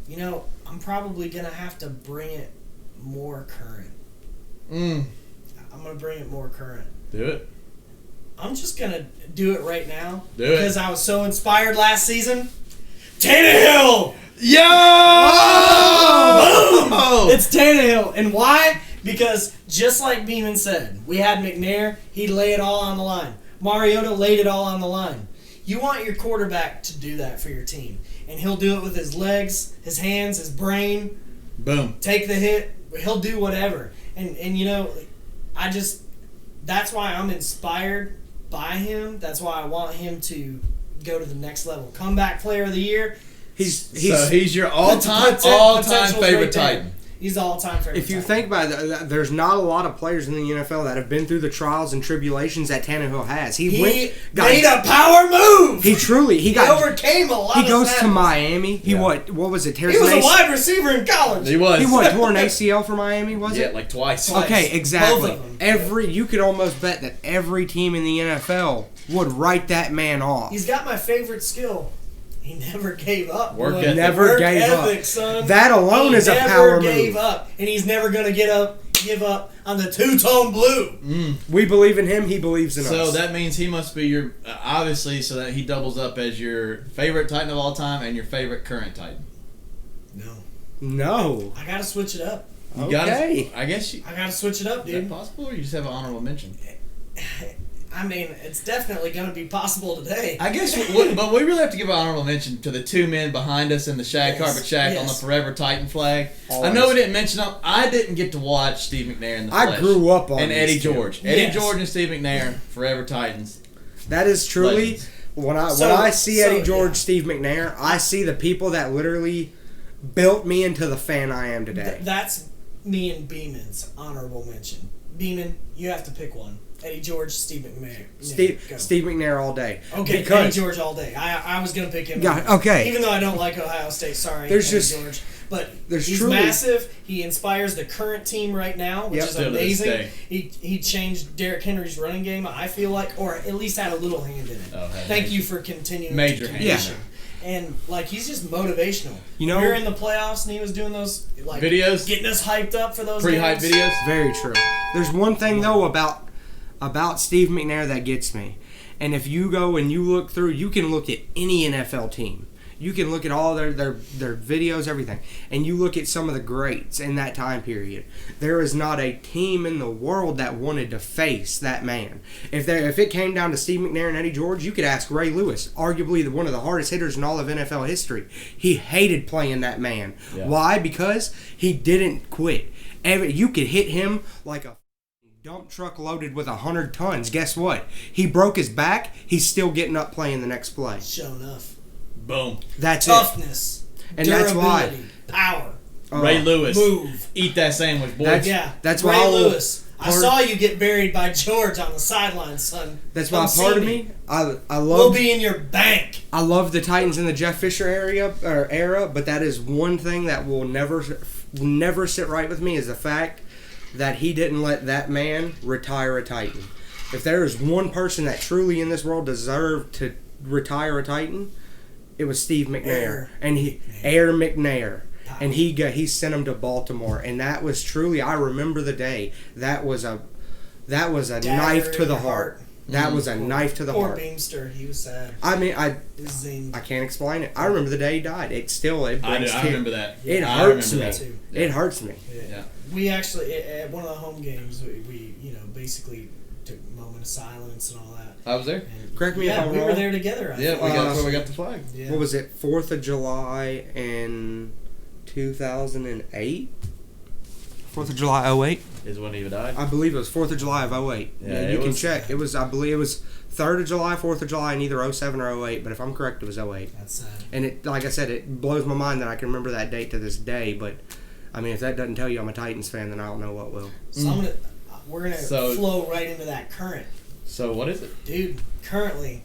You know, I'm probably going to have to bring it more current. I'm going to bring it more current. Do it. I'm just going to do it right now. Do it. Because I was so inspired last season. Tannehill! Yo! Boom! It's Tannehill. And why? Because just like Beaman said, we had McNair. He'd lay it all on the line. Mariota laid it all on the line. You want your quarterback to do that for your team. And he'll do it with his legs, his hands, his brain. Boom. Take the hit. He'll do whatever. And you know, that's why I'm inspired by him. That's why I want him to go to the next level. Comeback player of the year. He's your all-time Potential's favorite right there. Titan. He's the all-time favorite. If you Titan. think about it, there's not a lot of players in the NFL that have been through the trials and tribulations that Tannehill has. He made a power move. He overcame a lot. He goes to Miami. He what was it? He was a wide receiver in college. He was. He tore an ACL for Miami, was it? Yeah, like twice. Okay, exactly. Both of them. You could almost bet that every team in the NFL would write that man off. He's got my favorite skill. He never gave up. Work boy. ethic. Never gave ethic, up. Son. That alone is a power He never gave move. up, and he's never going to give up on the two-tone blue. We believe in him. He believes in us. So that means he must be your obviously. So that he doubles up as your favorite Titan of all time and your favorite current Titan. No. I got to switch it up. You Okay. I guess you. I got to switch it up, Is that dude. possible, or you just have an honorable mention? I mean, it's definitely going to be possible today. I guess, but we really have to give an honorable mention to the two men behind us in the SHAG Carpet Shack on the Forever Titan flag. Always. I know we didn't mention them. I didn't get to watch Steve McNair in the flesh. I grew up on and these Eddie two. George. Yes. Eddie George and Steve McNair, Forever Titans. That is truly Legends. when I see Eddie George, yeah. Steve McNair, I see the people that literally built me into the fan I am today. That's me and Beaman's honorable mention. Beaman, you have to pick one. Eddie George, Steve McNair. Steve McNair all day. Okay, because Eddie George all day. I was going to pick him. Yeah, okay. Even though I don't like Ohio State, sorry, There's Eddie just- George. But there's he's truly- massive. He inspires the current team right now, which Yep. is Still to this amazing. day. He changed Derrick Henry's running game, I feel like, or at least had a little hand in it. Oh, had Thank hand. you for continuing. Major to hand. condition. And like he's just motivational. You know- we were in the playoffs and he was doing those like Videos? getting us hyped up for those Pre-hype games. videos. Very true. There's one thing though about Steve McNair that gets me. And if you go and you look through, you can look at any NFL team. You can look at all their videos, everything. And you look at some of the greats in that time period. There is not a team in the world that wanted to face that man. If it came down to Steve McNair and Eddie George, you could ask Ray Lewis, arguably one of the hardest hitters in all of NFL history. He hated playing that man. Yeah. Why? Because he didn't quit. You could hit him like a dump truck loaded with 100 tons. Guess what? He broke his back. He's still getting up playing the next play. Show enough. Boom. That's Toughness. And that's why. durability, Power. it. Ray Lewis. Move. Eat that sandwich, boy. That's Ray why Lewis. I saw you get buried by George on the sideline, son. That's Come why see part of me, I We'll love be in your bank. I love the Titans in the Jeff Fisher era, but that is one thing that will never sit right with me is the fact that he didn't let that man retire a Titan. If there is one person that truly in this world deserved to retire a Titan, it was Steve McNair. Air McNair. And he sent him to Baltimore, and that was truly, I remember the day. That was a knife to the heart. That was a knife to the Poor heart. Beamster, he was sad. I mean, I Zing. can't explain it. I remember the day he died. It brings I tears. remember that. It I hurts remember me. that. too. It hurts me. Yeah. We actually at one of the home games we basically took a moment of silence and all that. I was there. And Correct me if I'm we were wrong. there together. I Yeah, think. we got where we got the flag. Yeah. What was it? 4th of July in 2008. 4th of July 08. Is when he died. I believe it was 4th of July of 08. Yeah, you it can was- check. It was, I believe it was 3rd of July, 4th of July in either 07 or 08, but if I'm correct, it was 08. That's sad. And it, like I said, it blows my mind that I can remember that date to this day, but I mean, if that doesn't tell you I'm a Titans fan, then I don't know what will. So we're gonna So- flow right into that current, So what is it? dude. Currently,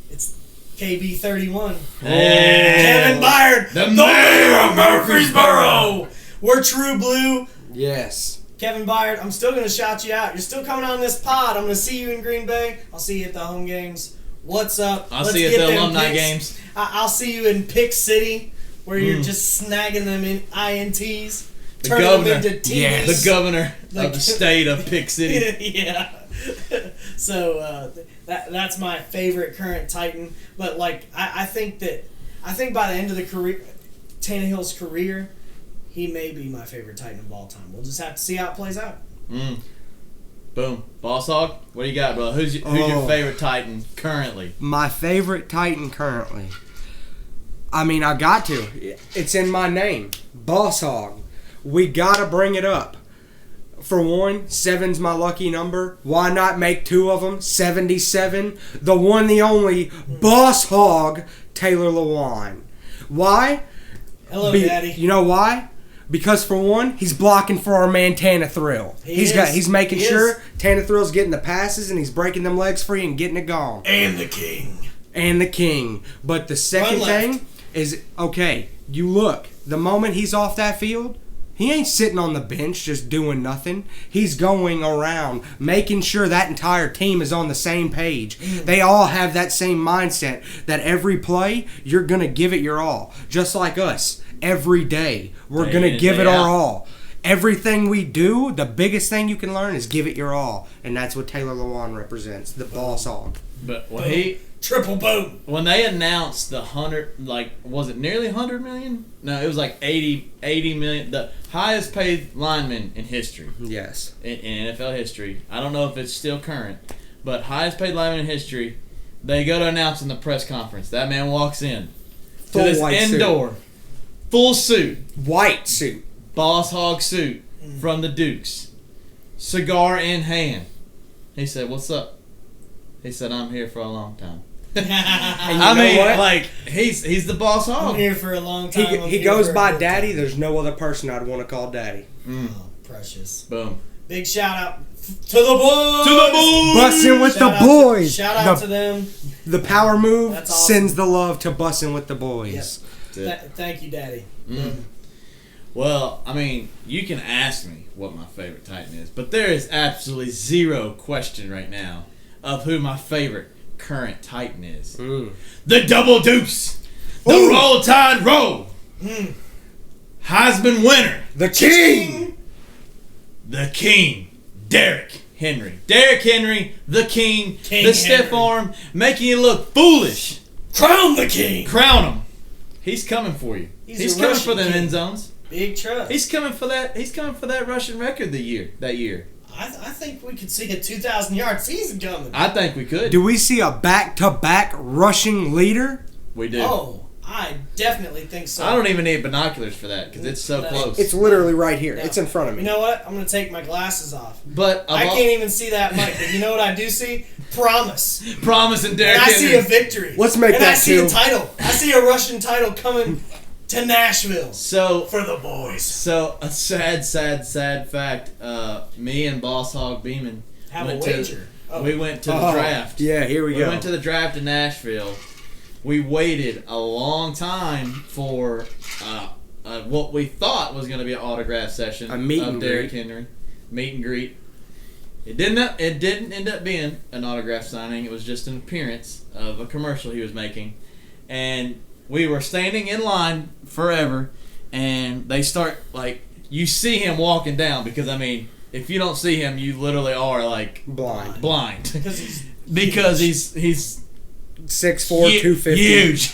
it's KB31. Hey. Kevin Byard, The mayor of Murfreesboro. We're true blue. Yes. Kevin Byard, I'm still going to shout you out. You're still coming on this pod. I'm going to see you in Green Bay. I'll see you at the home games. What's up? I'll Let's see you at get the them alumni picks. games. I'll see you in Pick City, where you're just snagging them in INTs, The turning governor. them into teams. Yes. The governor Like- of the state of Pick City. Yeah. So that's my favorite current Titan. But like I think by the end of the career, Tannehill's career, he may be my favorite Titan of all time. We'll just have to see how it plays out. Boom. Boss Hog, what do you got, bro? Who's your favorite Titan currently? My favorite Titan currently. I mean, I got to. It's in my name. Boss Hog. We gotta bring it up. For one, 7's my lucky number. Why not make 2 of them? 77. The one, the only, Boss Hog, Taylor Lewan. Why? Hello, Daddy. You know why? Because for one, he's blocking for our man Tana Thrill. He's making sure Tana Thrill's getting the passes and he's breaking them legs free and getting it gone. And the king. But the second thing is, okay, you look, the moment he's off that field, he ain't sitting on the bench just doing nothing. He's going around making sure that entire team is on the same page. They all have that same mindset that every play, you're going to give it your all. Just like us. Every day, we're going to give it our all. Everything we do, the biggest thing you can learn is give it your all. And that's what Taylor Lewan represents, the Boss Hog. But when triple boom. When they announced the 100, was it nearly 100 million? No, it was like 80 million. The highest paid lineman in history. Yes. In NFL history. I don't know if it's still current, but highest paid lineman in history. They go to announce in the press conference. That man walks in to this indoor, full suit, white suit, Boss Hog suit from the Dukes, cigar in hand. He said, "What's up?" He said, "I'm here for a long time." I mean, what? He's the Boss Hog. I'm here for a long time. He goes by Daddy. Time. There's no other person I'd want to call Daddy. Oh, precious. Boom. Big shout out to the boys. To the boys. Bussin' with the boys. Shout out to them. The power move awesome. Sends the love to Bussin' with the boys. Yep. Thank you, Daddy. Well, I mean, you can ask me what my favorite Titan is, but there is absolutely zero question right now of who my favorite current Titan is. The Double Deuce. The Roll Tide Roll. Heisman winner. The King. The King. Derrick Henry. Derrick Henry, the King the stiff arm, making you look foolish. Crown the King. Crown him. He's coming for you. He's coming for the end zones. Big trust. He's coming for that. He's coming for that rushing record that year. I think we could see a 2,000-yard season coming. I think we could. Do we see a back-to-back rushing leader? We do. Oh, I definitely think so. I don't even need binoculars for that because it's so close. It's literally right here. No. It's in front of me. You know what? I'm going to take my glasses off. But I can't even see that mic. But you know what I do see? Promise. Promise and Derrick Henry. Henry. I see a victory. Let's make and that I see two. a title. I see a Russian title coming to Nashville. So for the boys. So a sad fact. Me and Boss Hog BEAMAN have a wager. We went to the draft. Yeah, here we go. We went to the draft in Nashville. We waited a long time for what we thought was going to be an autograph session of Derrick Henry. Meet and greet. It didn't end up being an autograph signing. It was just an appearance of a commercial he was making. And we were standing in line forever, and they start, you see him walking down, because, I mean, if you don't see him, you literally are, blind. Because he's 6'4", 250. Huge.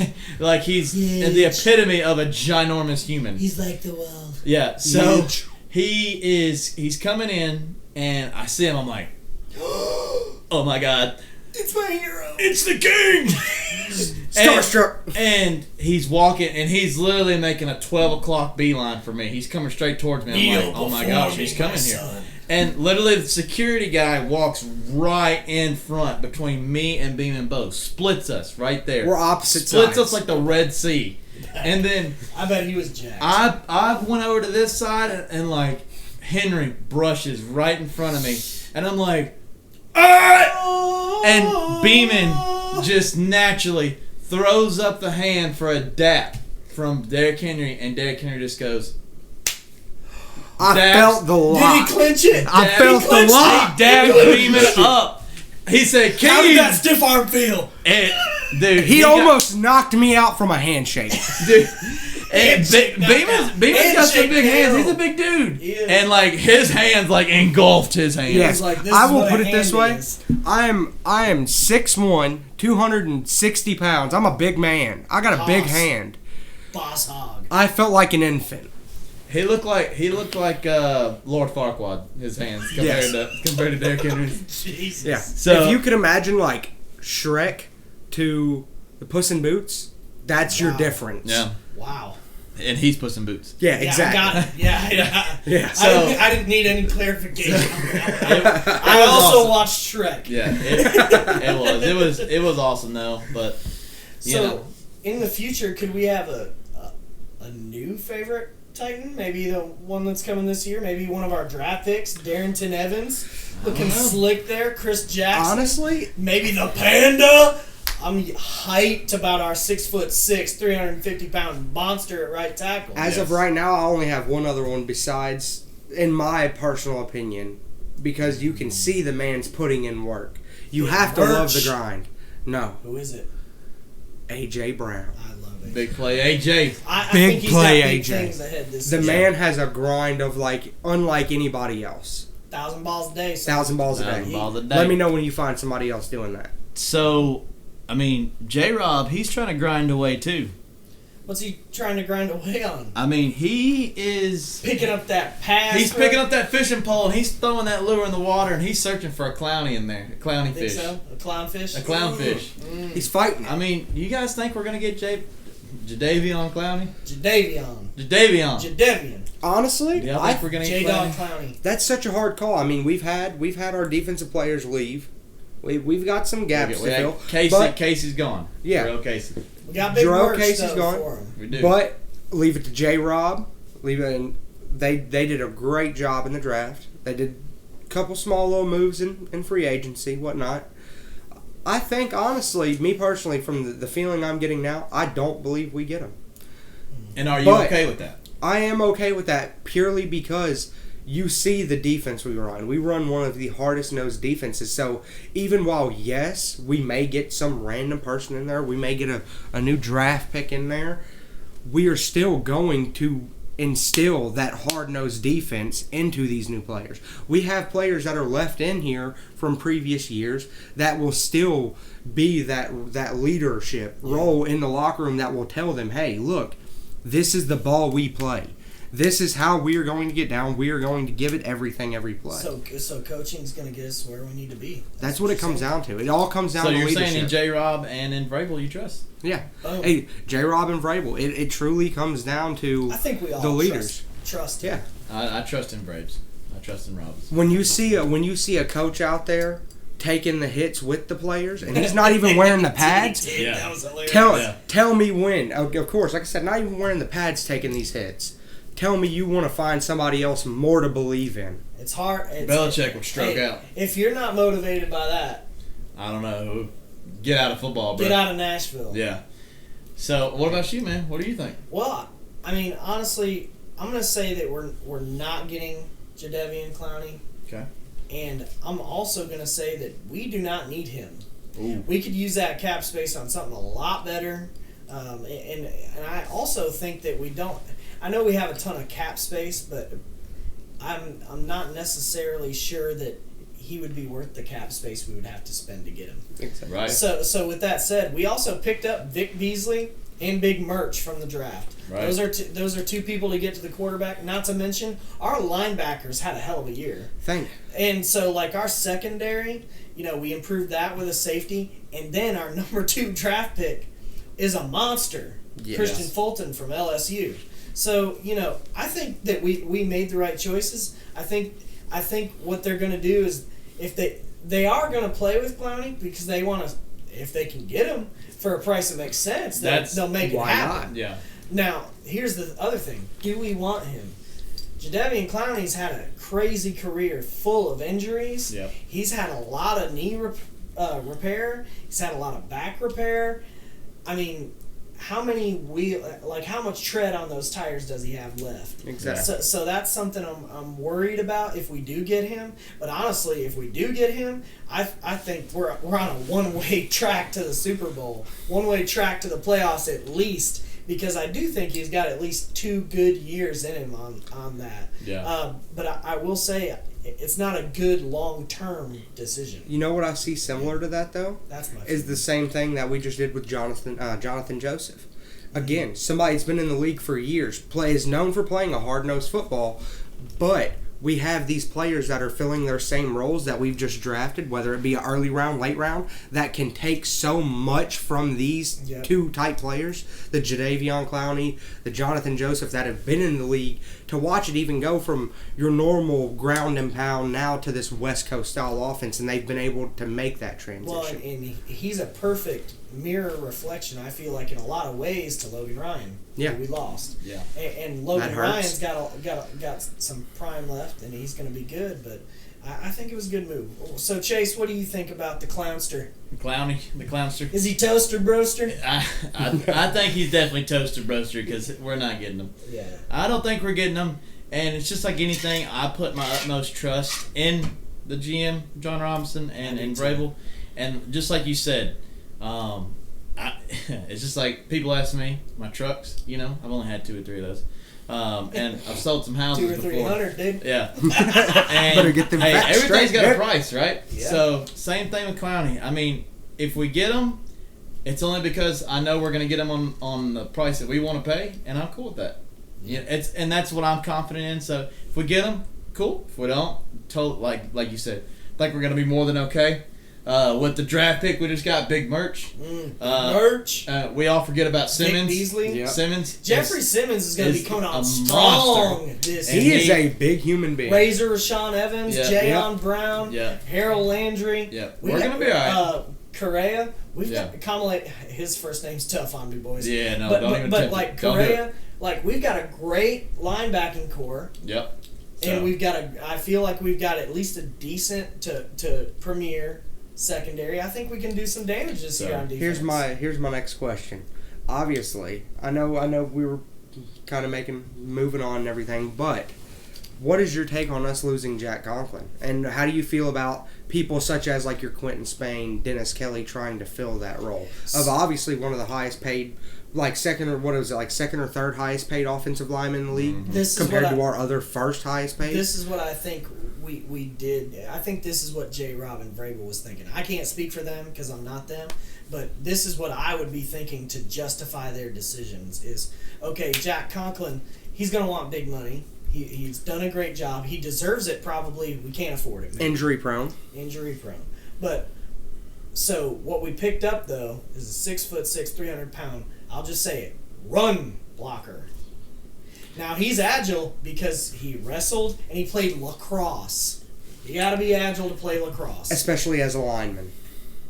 He's the epitome of a ginormous human. He's like the world. Yeah, so he's coming in, and I see him, I'm like, oh my God. It's my hero. It's the King. Starstruck. And he's walking, and he's literally making a 12 o'clock beeline for me. He's coming straight towards me. I'm like, oh my gosh, he's coming here. And literally, the security guy walks right in front between me and BEAMAN both. Splits us right there. We're opposite sides. Splits us like the Red Sea. And then I bet he was jacked. I went over to this side, and Henry brushes right in front of me. And I'm like, ah! And BEAMAN just naturally throws up the hand for a dap from Derrick Henry, and Derrick Henry just goes, I felt the lock. Did he clinch it? I felt the lock. He dabbed BEAMAN up. He said, King. How did that stiff arm feel? And, dude, he almost knocked me out from a handshake. Dude, and BEAMAN's got some big hands. He's a big dude. And his hands engulfed his hands. Yes. I will put it this way. I am 6'1", 260 pounds. I'm a big man. I got a big hand. Boss Hog. I felt like an infant. He looked like Lord Farquaad. His hands compared to Derrick Henry. Jesus. Yeah. So if you could imagine like Shrek to the Puss in Boots, that's your difference. Yeah. Wow. And he's Puss in Boots. Yeah, exactly. I got it. Yeah. Yeah. I didn't need any clarification on that one. I also watched Shrek. Yeah, it was awesome though. But in the future, could we have a new favorite Titan? Maybe the one that's coming this year. Maybe one of our draft picks, Darrington Evans, looking slick there. Chris Jackson. Honestly, maybe the Panda. I'm hyped about our 6'6", 350-pound monster at right tackle. as of right now, I only have one other one besides, in my personal opinion, because you can see the man's putting in work. You have to love the grind. No. Who is it? AJ Brown. I love it. big play, AJ. I Big think he's play, got big AJ. things ahead this The season. man has a grind of like unlike anybody else. 1,000 balls a day. 1,000 balls a day. 1,000 balls a day. Let me know when you find somebody else doing that. So, I mean, J-Rob, he's trying to grind away too. What's he trying to grind away on? I mean, he is... Picking up that pass. He's picking up that fishing pole and he's throwing that lure in the water and he's searching for a clowny in there, a clowny Think fish, so? A clownfish? a clownfish. He's fighting. I mean, you guys think we're gonna get Jadavion Clowney? Jadavion. Jadavion. Honestly, Yeah, I think we're gonna get J-Dog Clowney. Clowney. that's such a hard call. I mean, we've had our defensive players leave. We've got some gaps to fill. Casey's gone. Yeah. Real Casey. We got big Jarrell merch Casey's though gone. for him. We do. But leave it to J-Rob. Leave it, and they did a great job in the draft. They did a couple small little moves in free agency, whatnot. I think, honestly, me personally, from the feeling I'm getting now, I don't believe we get him. And are you But- okay with that? I am okay with that purely because you see the defense we run. We run one of the hardest nosed defenses. So even while, yes, we may get some random person in there, we may get a new draft pick in there, we are still going to instill that hard nosed defense into these new players. We have players that are left in here from previous years that will still be that leadership role in the locker room that will tell them, hey, look, this is the ball we play. This is how we are going to get down. We are going to give it everything every play. So coaching's going to get us where we need to be. That's what it comes down to. It all comes down So to you're leadership. saying in J-Rob and in Vrabel you trust? Yeah. Oh. Hey, J-Rob and Vrabel. It truly comes down to I think we all the leaders. trust him. Yeah. I trust in Braves. I trust in Robinson. When you see a coach out there taking the hits with the players, and he's not even wearing the pads. Yeah. That was hilarious. Tell me when. Of course, like I said, not even wearing the pads, taking these hits. Tell me you want to find somebody else more to believe in. It's hard. Belichick would stroke out. If you're not motivated by that, I don't know. Get out of football, bro. get out of Nashville. Yeah. So, what about you, man? What do you think? Well, I mean, honestly, I'm going to say that we're not getting Jadeveon Clowney. Okay. And I'm also going to say that we do not need him. Ooh. We could use that cap space on something a lot better. And I also think that we don't. I know we have a ton of cap space, but I'm not necessarily sure that he would be worth the cap space we would have to spend to get him. Right. So with that said, we also picked up Vic Beasley and Big Merch from the draft. Right. Those are two people to get to the quarterback. Not to mention, our linebackers had a hell of a year. And so, like, our secondary, we improved that with a safety. And then our number 2 draft pick is a monster, Yes. Christian Fulton from LSU. So, I think that we made the right choices. I think what they're going to do is, if they are going to play with Clowney because they want to, if they can get him for a price that makes sense, they'll make it why happen. not? Yeah. Now, here's the other thing. Do we want him? Jadeveon Clowney's had a crazy career full of injuries. Yep. He's had a lot of knee repair. He's had a lot of back repair. I mean, how much tread on those tires does he have left? Exactly. So that's something I'm worried about if we do get him. But honestly, if we do get him, I think we're on a one-way track to the Super Bowl, one-way track to the playoffs at least. Because I do think he's got at least 2 good years in him on that. Yeah. But I will say it's not a good long-term decision. You know what I see similar to that, though? That's my Is the same thing that we just did with Jonathan Joseph. Again, somebody that's been in the league for years, is known for playing a hard-nosed football, but we have these players that are filling their same roles that we've just drafted, whether it be an early round, late round, that can take so much from these two type players, the Jadeveon Clowney, the Jonathan Joseph, that have been in the league, to watch it even go from your normal ground and pound now to this West Coast style offense, and they've been able to make that transition. Well, and he's a perfect mirror reflection, I feel like, in a lot of ways to Logan Ryan, who we lost. Yeah. And Logan Ryan's got some prime left, and he's going to be good, but I think it was a good move. So, Chase, what do you think about the Clownster? The Clownster. Is he toaster broaster? I think he's definitely toaster broaster because we're not getting him. Yeah. I don't think we're getting him, and it's just like anything. I put my utmost trust in the GM, John Robinson, and Vrabel, and just like you said, it's just like people ask me my trucks. You know, I've only had 2 or 3 of those. And I've sold some houses 200 or before. 300, dude. Yeah. And, better get them facts everything's straight, got a man. price, right? Yeah. So same thing with Clowney. I mean, if we get him, it's only because I know we're going to get him on the price that we want to pay, and I'm cool with that. Yeah, and that's what I'm confident in. So if we get him, cool. If we don't, like you said, like we're going to be more than okay. With the draft pick we just got, big merch. Merch. We all forget about Simmons. Vic Beasley. Yep. Simmons. Jeffrey Simmons is going to be coming on a strong monster. this He year. is a big human being. Razor Rashawn Evans, Yeah. Jayon Brown, Yeah. Harold Landry. Yeah. We're going to be all right. Correa. We've Yeah. got Kamala. His first name's tough on me, boys. Yeah, no, but don't even but attempt like it. Don't do Correa, it. like we've got a great linebacking core, Yep. and we've got I feel like we've got at least a decent to premier secondary. I think we can do some damage this year on defense. Here's my next question. Obviously, I know we were kind of moving on and everything, but what is your take on us losing Jack Conklin? And how do you feel about people such as like your Quentin Spain, Dennis Kelly trying to fill that role of obviously one of the highest paid, like second or third highest paid offensive lineman in the league compared to our other first highest paid? This is what I think we did. I think this is what J. Rob and Vrabel was thinking. I can't speak for them because I'm not them, but this is what I would be thinking to justify their decisions is, okay, Jack Conklin, he's going to want big money. He's done a great job. He deserves it probably. We can't afford it. Maybe. Injury prone. But, so what we picked up, though, is a 6'6", 300-pound, I'll just say it, run blocker. Now, he's agile because he wrestled and he played lacrosse. You got to be agile to play lacrosse. Especially as a lineman.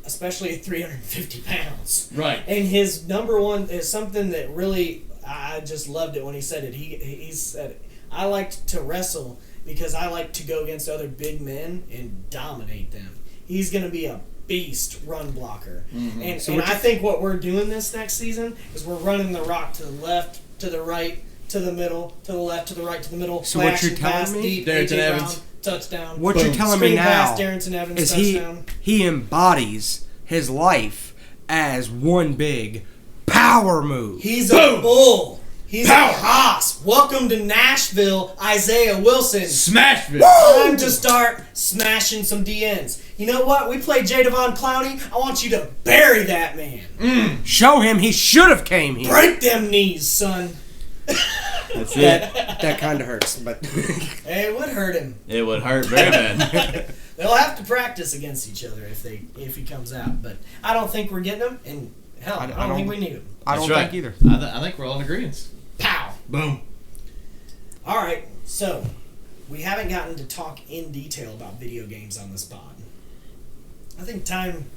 Especially at 350 pounds. Right. And his number one is something that really, I just loved it when he said it. He said, I like to wrestle because I like to go against other big men and dominate them. He's going to be a beast run blocker. Mm-hmm. And I think what we're doing this next season is we're running the rock to the left, to the right, to the middle, to the left, to the right, to the middle. So what you're telling me? Deep, Darrington AJ Evans. Brown, touchdown. What Boom. you're telling Screen me now pass, Darrington Evans, is touchdown. he embodies his life as one big power move. He's a bull. He's a hoss. Welcome to Nashville, Isaiah Wilson. Smashville. Time to start smashing some DNs. You know what? We played Jadeveon Clowney. I want you to bury that man. Show him he should have came here. Break them knees, son. That's it. That kind of hurts, but Hey, it would hurt him. It would hurt very bad. They'll have to practice against each other if he comes out. But I don't think we're getting him, and hell, I don't think we need him. I don't That's right. think either. I think we're all in agreement. Pow. Boom. All right, so we haven't gotten to talk in detail about video games on this pod. I think time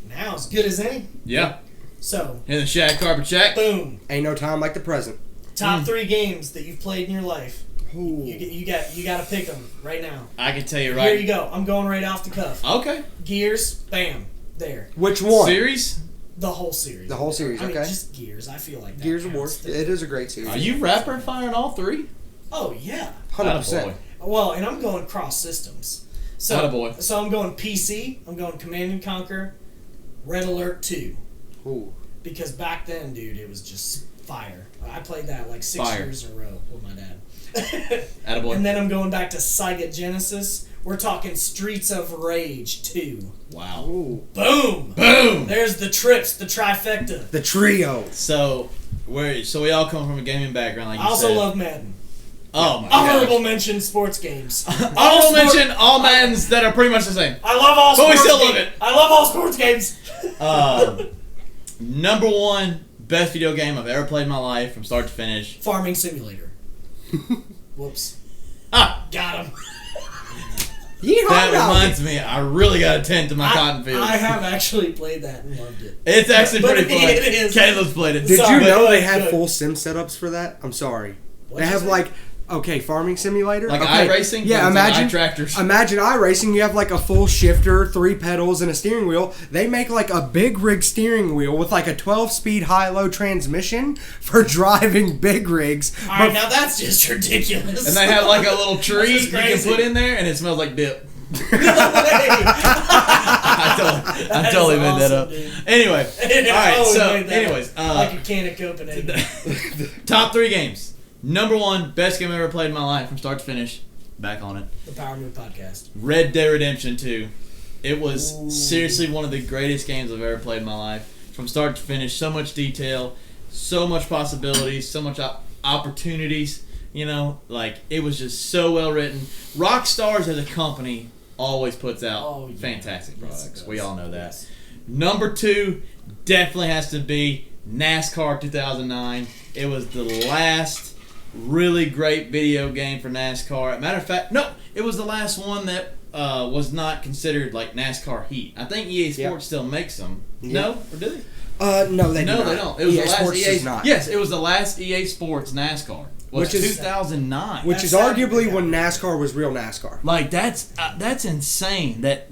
now is good as any. Yeah. So, In the SHAG CARPET SHACK. boom. Ain't no time like the present. Top 3 games that you've played in your life. Ooh. You got to pick them right now. I can tell you Here you right. go. I'm going right off the cuff. Okay. Gears, bam, there. Which one? Series? The whole series. The whole series, I mean, okay. just Gears. I feel like that Gears of War. counts. It is a great series. Are you rapid firing all 3? Oh yeah. 100%. Well, and I'm going cross systems. So, Attaboy. so I'm going PC. I'm going Command and Conquer, Red Alert 2. Ooh. Because back then, dude, it was just fire. I played that like 6 Fire. years in a row with my dad. Attaboy. And then I'm going back to Sega Genesis. We're talking Streets of Rage 2. Wow. Ooh. Boom! Boom! There's the trips, the trifecta. The trio. So, So we all come from a gaming background, like I you also said. love Madden. Oh my Honorable gosh. mention sports games. Honorable mention all Maddens that are pretty much the same. I love all But we sports still games. love it. I love all sports games. Number one best video game I've ever played in my life from start to finish. Farming Simulator. Whoops. Ah, Got him. that reminds me, I really got to tend to my cotton fields. I have actually played that and loved it. It's actually But pretty fun. it is. Caleb's played it. Did Sorry, you know but they good. have full sim setups for that? I'm sorry. What'd They you have say? like Farming Simulator. Like okay. iRacing? Yeah, But it's like imagine iTractors. Imagine iRacing. You have like a full shifter, 3 pedals, and a steering wheel. They make like a big rig steering wheel with like a 12-speed high-low transmission for driving big rigs. All right, now that's just ridiculous. And they have like a little tree This you is can crazy. put in there, and it smells like dip. No way. I totally made that up. dude. Anyway, all right. Totally So, made that anyways, up. Like a can of Copenhagen. top 3 games. Number 1, best game I ever played in my life from start to finish. Back on it. The PWRMVE podcast. Red Dead Redemption 2. It was seriously one of the greatest games I've ever played in my life. From start to finish, so much detail, so much possibilities, so much opportunities. You know, like, it was just so well written. Rockstars as a company always puts out fantastic products. We all know that. Yes. Number 2 definitely has to be NASCAR 2009. It was the last really great video game for NASCAR. Matter of fact, no, it was the last one that was not considered like NASCAR Heat. I think EA Sports still makes them. No, or do they? No, they No, do they not. don't. It was EA the last Sports EA. does not. Yes, it was the last EA Sports NASCAR. Which is 2009. Which is That's arguably sad. when NASCAR was real NASCAR. Like that's insane that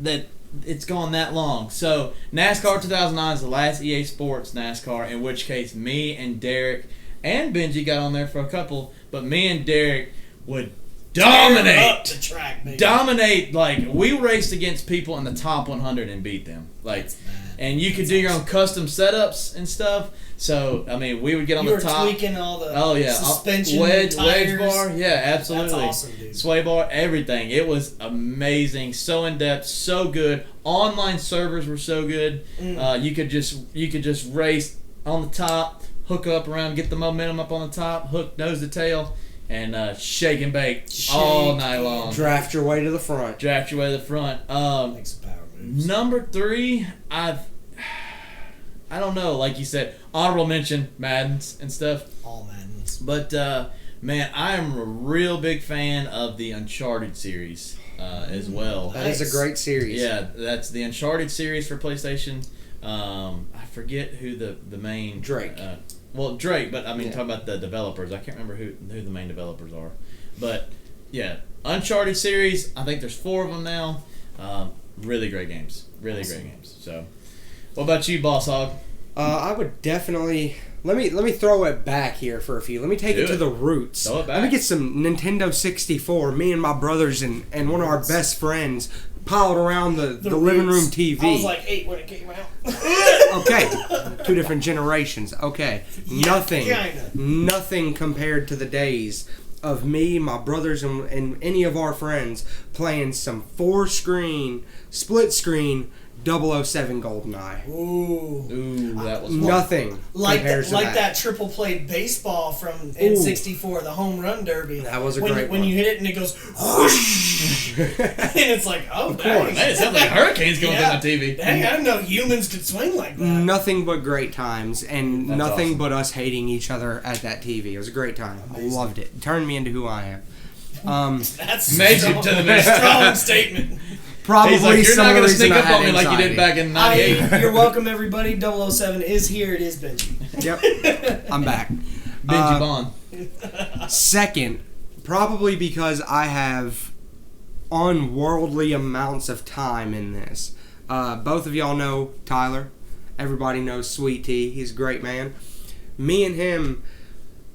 it's gone that long. So NASCAR 2009 is the last EA Sports NASCAR. In which case, me and Derek and Benji got on there for a couple, but me and Derek would Tear up dominate. the track, baby. Dominate. Like we raced against people in the top 100 and beat them. Like, and you could do your own custom setups and stuff. So I mean, we would get on You the were top. tweaking all the suspension, wedge tires. bar, yeah, absolutely. That's awesome, dude. Sway bar, everything. It was amazing, so in depth, so good. Online servers were so good. You could just race on the top, hook up around, get the momentum up on the top, hook nose to tail, and shake and bake all night long. Draft your way to the front. Draft your way to the front. Make some power moves. Number 3, I don't know, like you said, honorable mention, Maddens and stuff. All Maddens. But, man, I am a real big fan of the Uncharted series as well. That is a great series. Yeah, that's the Uncharted series for PlayStation. I forget who the main... Drake. Drake, but I mean, talking about the developers. I can't remember who the main developers are. But, yeah, Uncharted series, I think there's 4 of them now. Really great games. Really great games. So... What about you, Boss Hog? I would definitely let me throw it back here for a few. Let me take it to the roots. Throw it back. Let me get some Nintendo 64. Me and my brothers and one of our best friends piled around the living room TV. I was like 8 when it came out. Okay, 2 different generations. Okay, kinda. nothing compared to the days of me, my brothers, and any of our friends playing some 4-screen, split-screen 007 GoldenEye. Ooh. That was Nothing Like compares to that triple played baseball from N64, the home run derby. That was a when great When one. you hit it and it goes whoosh, and it's like, oh, dang. Man, it sounds like hurricanes going through my TV. Dang, I didn't know humans could swing like that. Nothing but great times, and That's nothing awesome. but us hating each other at that TV. It was a great time. I loved it. It turned me into who I am. That's Made you strong, to the man. strong statement. Probably He's like, you're some not of going the to sneak reason I up on had me like you did anxiety. back in 98. You're welcome, everybody. 007 is here. It is Benji. Yep, I'm back. Benji Bond. Second, probably because I have unworldly amounts of time in this. Both of y'all know Tyler. Everybody knows Sweet Tea. He's a great man. Me and him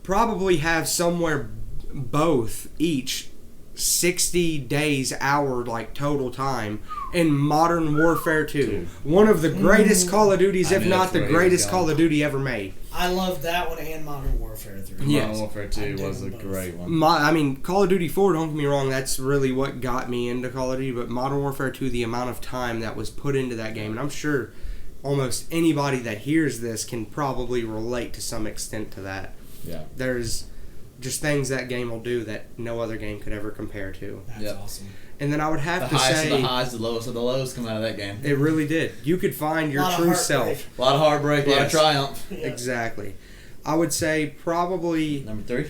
probably have somewhere both each 60 days hour like total time in Modern Warfare 2. One of the greatest Call of Duties, I if knew not that's the where he was greatest going. Call of Duty ever made. I love that one and Modern Warfare 3. Yes. Modern Warfare 2 was a great one. I mean, Call of Duty 4, don't get me wrong, that's really what got me into Call of Duty, but Modern Warfare 2, the amount of time that was put into that game, and I'm sure almost anybody that hears this can probably relate to some extent to that. Yeah. There's just things that game will do that no other game could ever compare to. That's awesome. And then I would have The to highest say, of the highs, the lowest of the lows come out of that game. it really did. You could find your Lot of true heartbreak. self. A lot of heartbreak, a lot of Yes. triumph. Yeah. Exactly. I would say probably Number 3.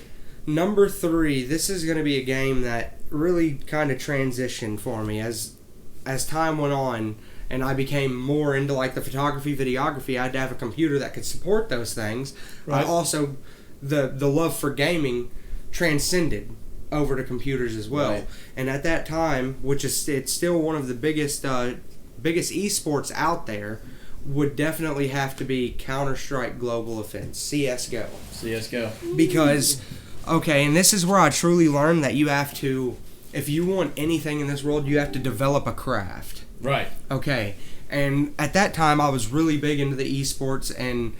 number 3. This is going to be a game that really kind of transitioned for me as time went on, and I became more into like the photography, videography. I had to have a computer that could support those things. Right. I also the love for gaming transcended over to computers as well. Right. And at that time, it's still one of the biggest esports out there, would definitely have to be Counter-Strike Global Offense, CS:GO. CS:GO. Because, okay, and this is where I truly learned that you have to, if you want anything in this world, you have to develop a craft. Right. Okay, and at that time I was really big into the esports and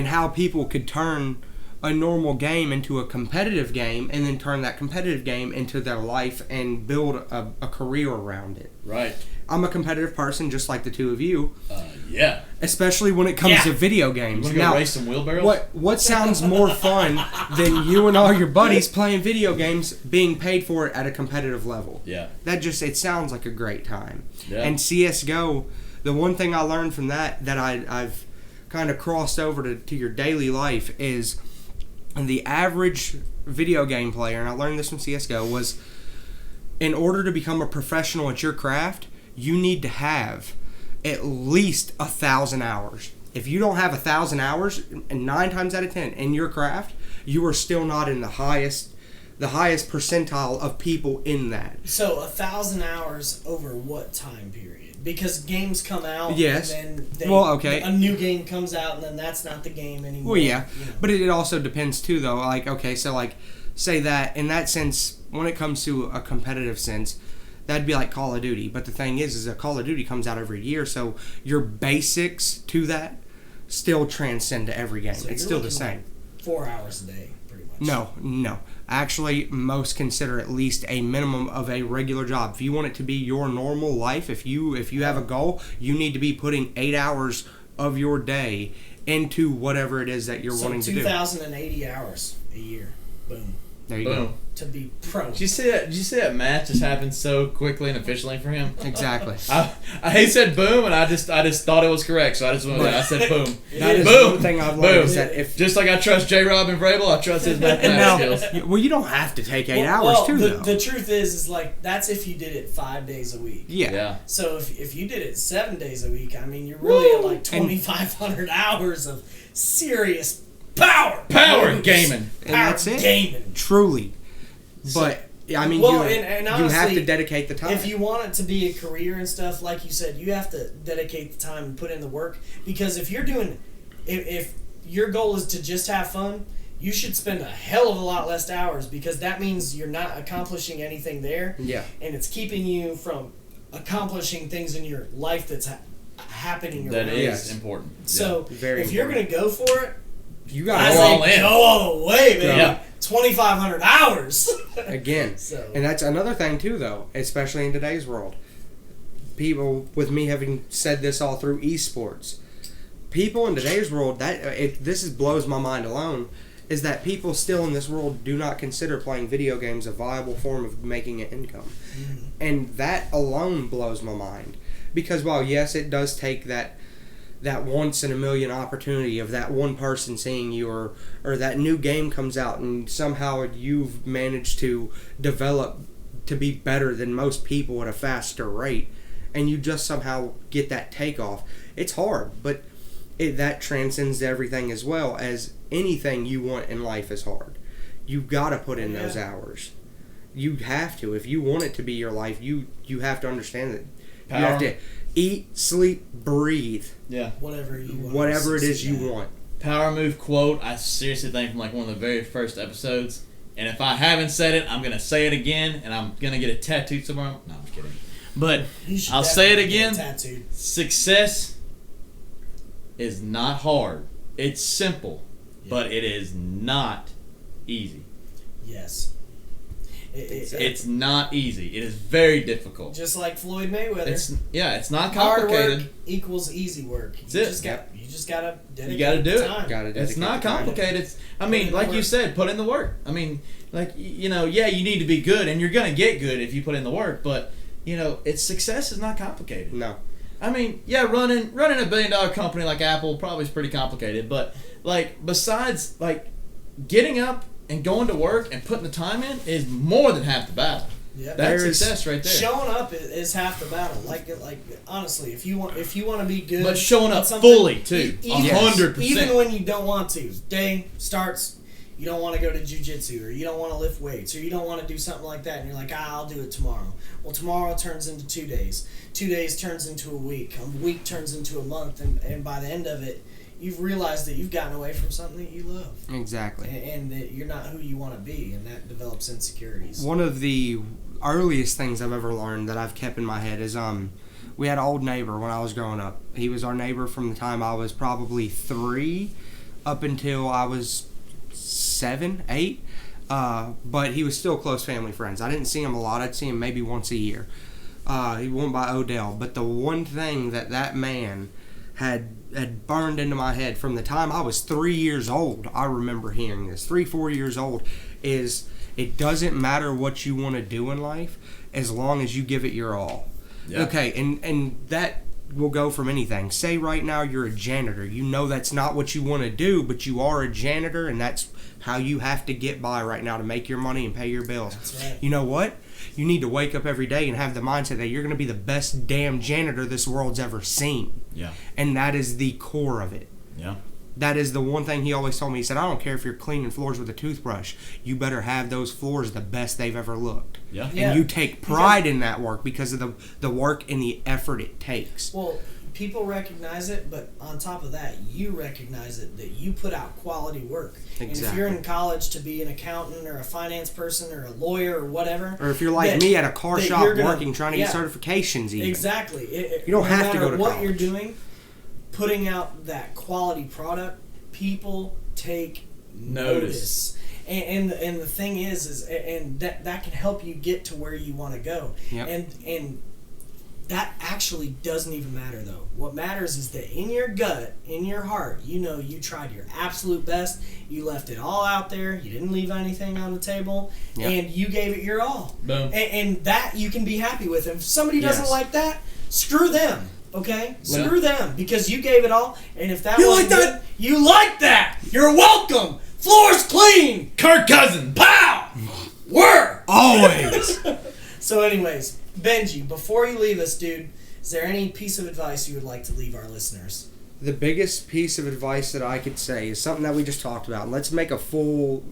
how people could turn a normal game into a competitive game and then turn that competitive game into their life and build a career around it. Right. I'm a competitive person just like the two of you, Yeah. especially when it comes to video games. You want to go race some wheelbarrows? What sounds more fun than you and all your buddies playing video games, being paid for it at a competitive level? Yeah. It sounds like a great time. Yeah. And CS:GO, the one thing I learned from that I've kind of crossed over to your daily life is the average video game player, and I learned this from CS:GO, was in order to become a professional at your craft, you need to have at least 1,000 hours. If you don't have 1,000 hours, and 9 times out of 10 in your craft, you are still not in the highest percentile of people in that. So 1,000 hours over what time period? Because games come out, Yes. and then Okay. a new game comes out, and then that's not the game anymore. Well, yeah, you know. but it also depends too, though. Like, okay, so like, say that in that sense, when it comes to a competitive sense, that'd be like Call of Duty. But the thing is a Call of Duty comes out every year, so your basics to that still transcend to every game. So It's you're still the looking same. like 4 hours a day, pretty much. No. Actually, most consider at least a minimum of a regular job. If you want it to be your normal life, if you have a goal, you need to be putting 8 hours of your day into whatever it is that you're wanting to do. 2,080 hours a year. Boom. There you Boom. go. To be pro. Did you see that match just happened so quickly and efficiently for him? Exactly. He said boom, and I just thought it was correct, so I just went with it. I said boom. That is Boom. one thing I've Boom. learned is that if Just like I trust J-Rob and Vrabel, I trust his and mathematics now, skills. well, you don't have to take 8 hours Well, too, though. the truth is like that's if you did it 5 days a week. Yeah. Yeah. So if you did it 7 days a week, I mean, you're really at like 2,500 hours of serious power. Power gaming. And that's it. Gaming. Truly. But I mean, Well, you and have honestly, to dedicate the time. If you want it to be a career and stuff, like you said, you have to dedicate the time and put in the work. Because if your goal is to just have fun, you should spend a hell of a lot less hours because that means you're not accomplishing anything there. Yeah. And it's keeping you from accomplishing things in your life that's happening That around. is Yes. important. So Very if you're going to go for it, you I got Go all say in. go all the way, man. Yeah. 2,500 hours. again. So- And that's another thing too, though, especially in today's world. People, with me having said this all through esports, people in today's world blows my mind alone. Is that people still in this world do not consider playing video games a viable form of making an income. And that alone blows my mind. Because while, yes, it does take that once in a million opportunity of that one person seeing you or that new game comes out and somehow you've managed to develop to be better than most people at a faster rate and you just somehow get that takeoff. It's hard, but that transcends everything as well as anything you want in life is hard. You've got to put in those hours. You have to. If you want it to be your life, you have to understand that you have to eat, sleep, breathe. Yeah. Whatever you want. Whatever it is you want. Power move quote, I seriously think from like one of the very first episodes. And if I haven't said it, I'm going to say it again. And I'm going to get it tattooed somewhere. No, I'm kidding. But You should I'll say it definitely get again. tattooed. Success is not hard. It's simple. Yeah. But it is not easy. Yes. It's not easy. It is very difficult. Just like Floyd Mayweather. It's not Hard complicated. work equals easy work. You just gotta dedicate You gotta do time. it. It's not complicated. I mean, like you said, put in the work. I mean, like, you need to be good, and you're gonna get good if you put in the work. But success is not complicated. No. I mean, running a $1 billion company like Apple probably is pretty complicated. But like, besides like getting up and going to work and putting the time in is more than half the battle. Yeah, that's success right there. Showing up is half the battle. Like honestly, if you want to be good, but showing up fully too, 100%. Even when you don't want to, day starts, you don't want to go to jiu-jitsu, or you don't want to lift weights, or you don't want to do something like that, and you're like, I'll do it tomorrow. Well, tomorrow turns into 2 days. 2 days turns into a week. A week turns into a month, and by the end of it, you've realized that you've gotten away from something that you love. Exactly. And that you're not who you want to be, and that develops insecurities. One of the earliest things I've ever learned that I've kept in my head is we had an old neighbor when I was growing up. He was our neighbor from the time I was probably 3 up until I was 7, 8. But he was still close family friends. I didn't see him a lot. I'd see him maybe once a year. He went by Odell. But the one thing that man had burned into my head from the time I was 3 years old, I remember hearing this, 3, 4 years old, is it doesn't matter what you want to do in life as long as you give it your all. Yeah. Okay, and that will go from anything. Say right now you're a janitor. You know that's not what you want to do, but you are a janitor, and that's how you have to get by right now to make your money and pay your bills. That's right. You know what? You need to wake up every day and have the mindset that you're going to be the best damn janitor this world's ever seen. Yeah. And that is the core of it. Yeah. That is the one thing he always told me. He said, I don't care if you're cleaning floors with a toothbrush. You better have those floors the best they've ever looked. Yeah. And you take pride in that work because of the work and the effort it takes. Well, people recognize it, but on top of that, you recognize it, that you put out quality work. Exactly. And if you're in college to be an accountant or a finance person or a lawyer or whatever. Or if you're like me at a car shop working, trying to get certifications even. Exactly. You don't have to go to what college. you're doing, putting out that quality product, people take notice. And the thing is that can help you get to where you want to go. Yep. And that actually doesn't even matter, though. What matters is that in your gut, in your heart, you tried your absolute best. You left it all out there. You didn't leave anything on the table. Yep. And you gave it your all. Boom. And that you can be happy with. If somebody doesn't like that, screw them. Okay? Screw them, because you gave it all. And if that wasn't good, you like that. You're welcome. Floor's clean. Kirk Cousins. Pow! Word! Always! So anyways, Benji, before you leave us, dude, is there any piece of advice you would like to leave our listeners? The biggest piece of advice that I could say is something that we just talked about. Let's make a full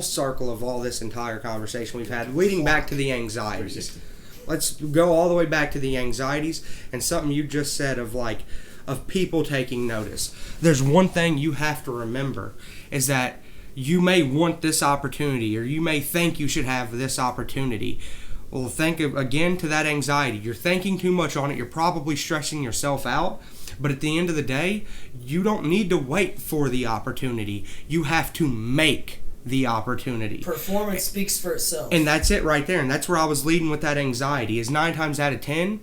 circle of all this entire conversation we've had, leading back to the anxieties. Let's go all the way back to the anxieties and something you just said of people taking notice. There's one thing you have to remember is that you may want this opportunity, or you may think you should have this opportunity. Well, think again to that anxiety. You're thinking too much on it. You're probably stressing yourself out. But at the end of the day, you don't need to wait for the opportunity. You have to make the opportunity. Performance speaks for itself. And that's it right there. And that's where I was leading with that anxiety. Is 9 times out of 10,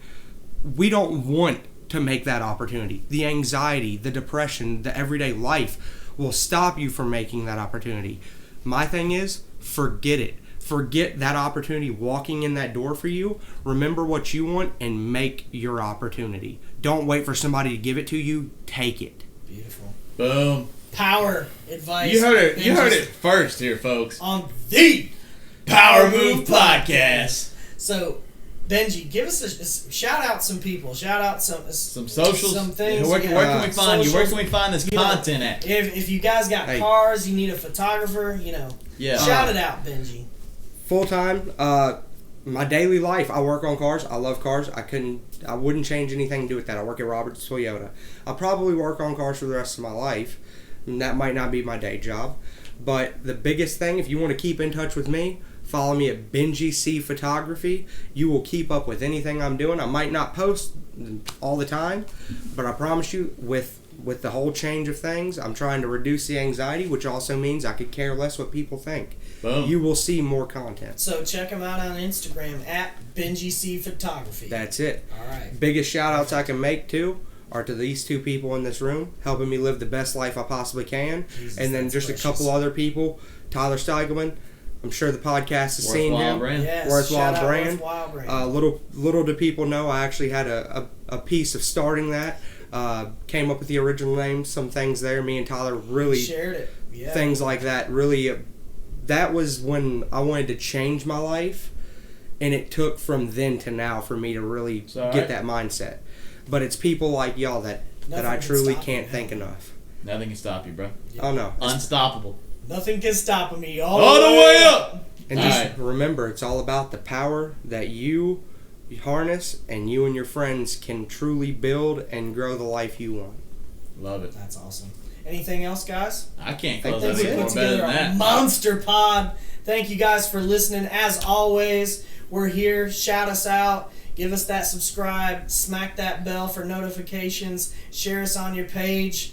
we don't want to make that opportunity. The anxiety, the depression, the everyday life will stop you from making that opportunity. My thing is, forget it. Forget that opportunity walking in that door for you. Remember what you want and make your opportunity. Don't wait for somebody to give it to you. Take it. Beautiful. Boom. Power advice. You heard it first here, folks. On the PWRMVE podcast. So, Benji, give us a shout out some people. Shout out some socials. Some things. Where can we find you? Where can we find this content at? If you guys got cars, you need a photographer, shout it out, Benji. Full time, my daily life, I work on cars. I love cars. I wouldn't change anything to do with that. I work at Roberts Toyota. I'll probably work on cars for the rest of my life. And that might not be my day job. But the biggest thing, if you want to keep in touch with me, follow me at Benji C Photography. You will keep up with anything I'm doing. I might not post all the time, but I promise you, with with the whole change of things, I'm trying to reduce the anxiety, which also means I could care less what people think. Boom. You will see more content. So check him out on Instagram at Benji C Photography. That's it. All right. Biggest shout outs I can make too are to these two people in this room, helping me live the best life I possibly can. Jesus, and then that's just precious. a couple other people. Tyler Steigelman, I'm sure the podcast has seen Worthwhile him. brand. Yes, Worthwhile shout out brand. Worthwhile brand. Little do people know, I actually had a piece of starting that. Came up with the original name, some things there. Me and Tyler really Shared it. Yeah. things like that. Really, that was when I wanted to change my life, and it took from then to now for me to really get that mindset. But it's people like y'all that I Nothing truly can stop can't you thank now. enough. Nothing can stop you, bro. Oh no. Unstoppable. Nothing can stop me. All the way up. And All just right. remember, it's all about the power that you harness, and you and your friends can truly build and grow the life you want. Love it. That's awesome. Anything else, guys? I can't I close think that we any put more better Together than a that. monster pod. Thank you guys for listening. As always, we're here. Shout us out. Give us that subscribe. Smack that bell for notifications. Share us on your page.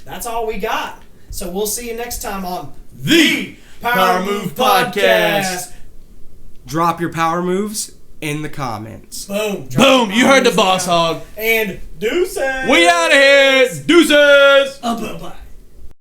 That's all we got. So we'll see you next time on The Power Move Podcast. Drop your power moves in the comments. Boom. Boom. You heard the boss hog. And deuces. We out of here. Deuces. Bye-bye.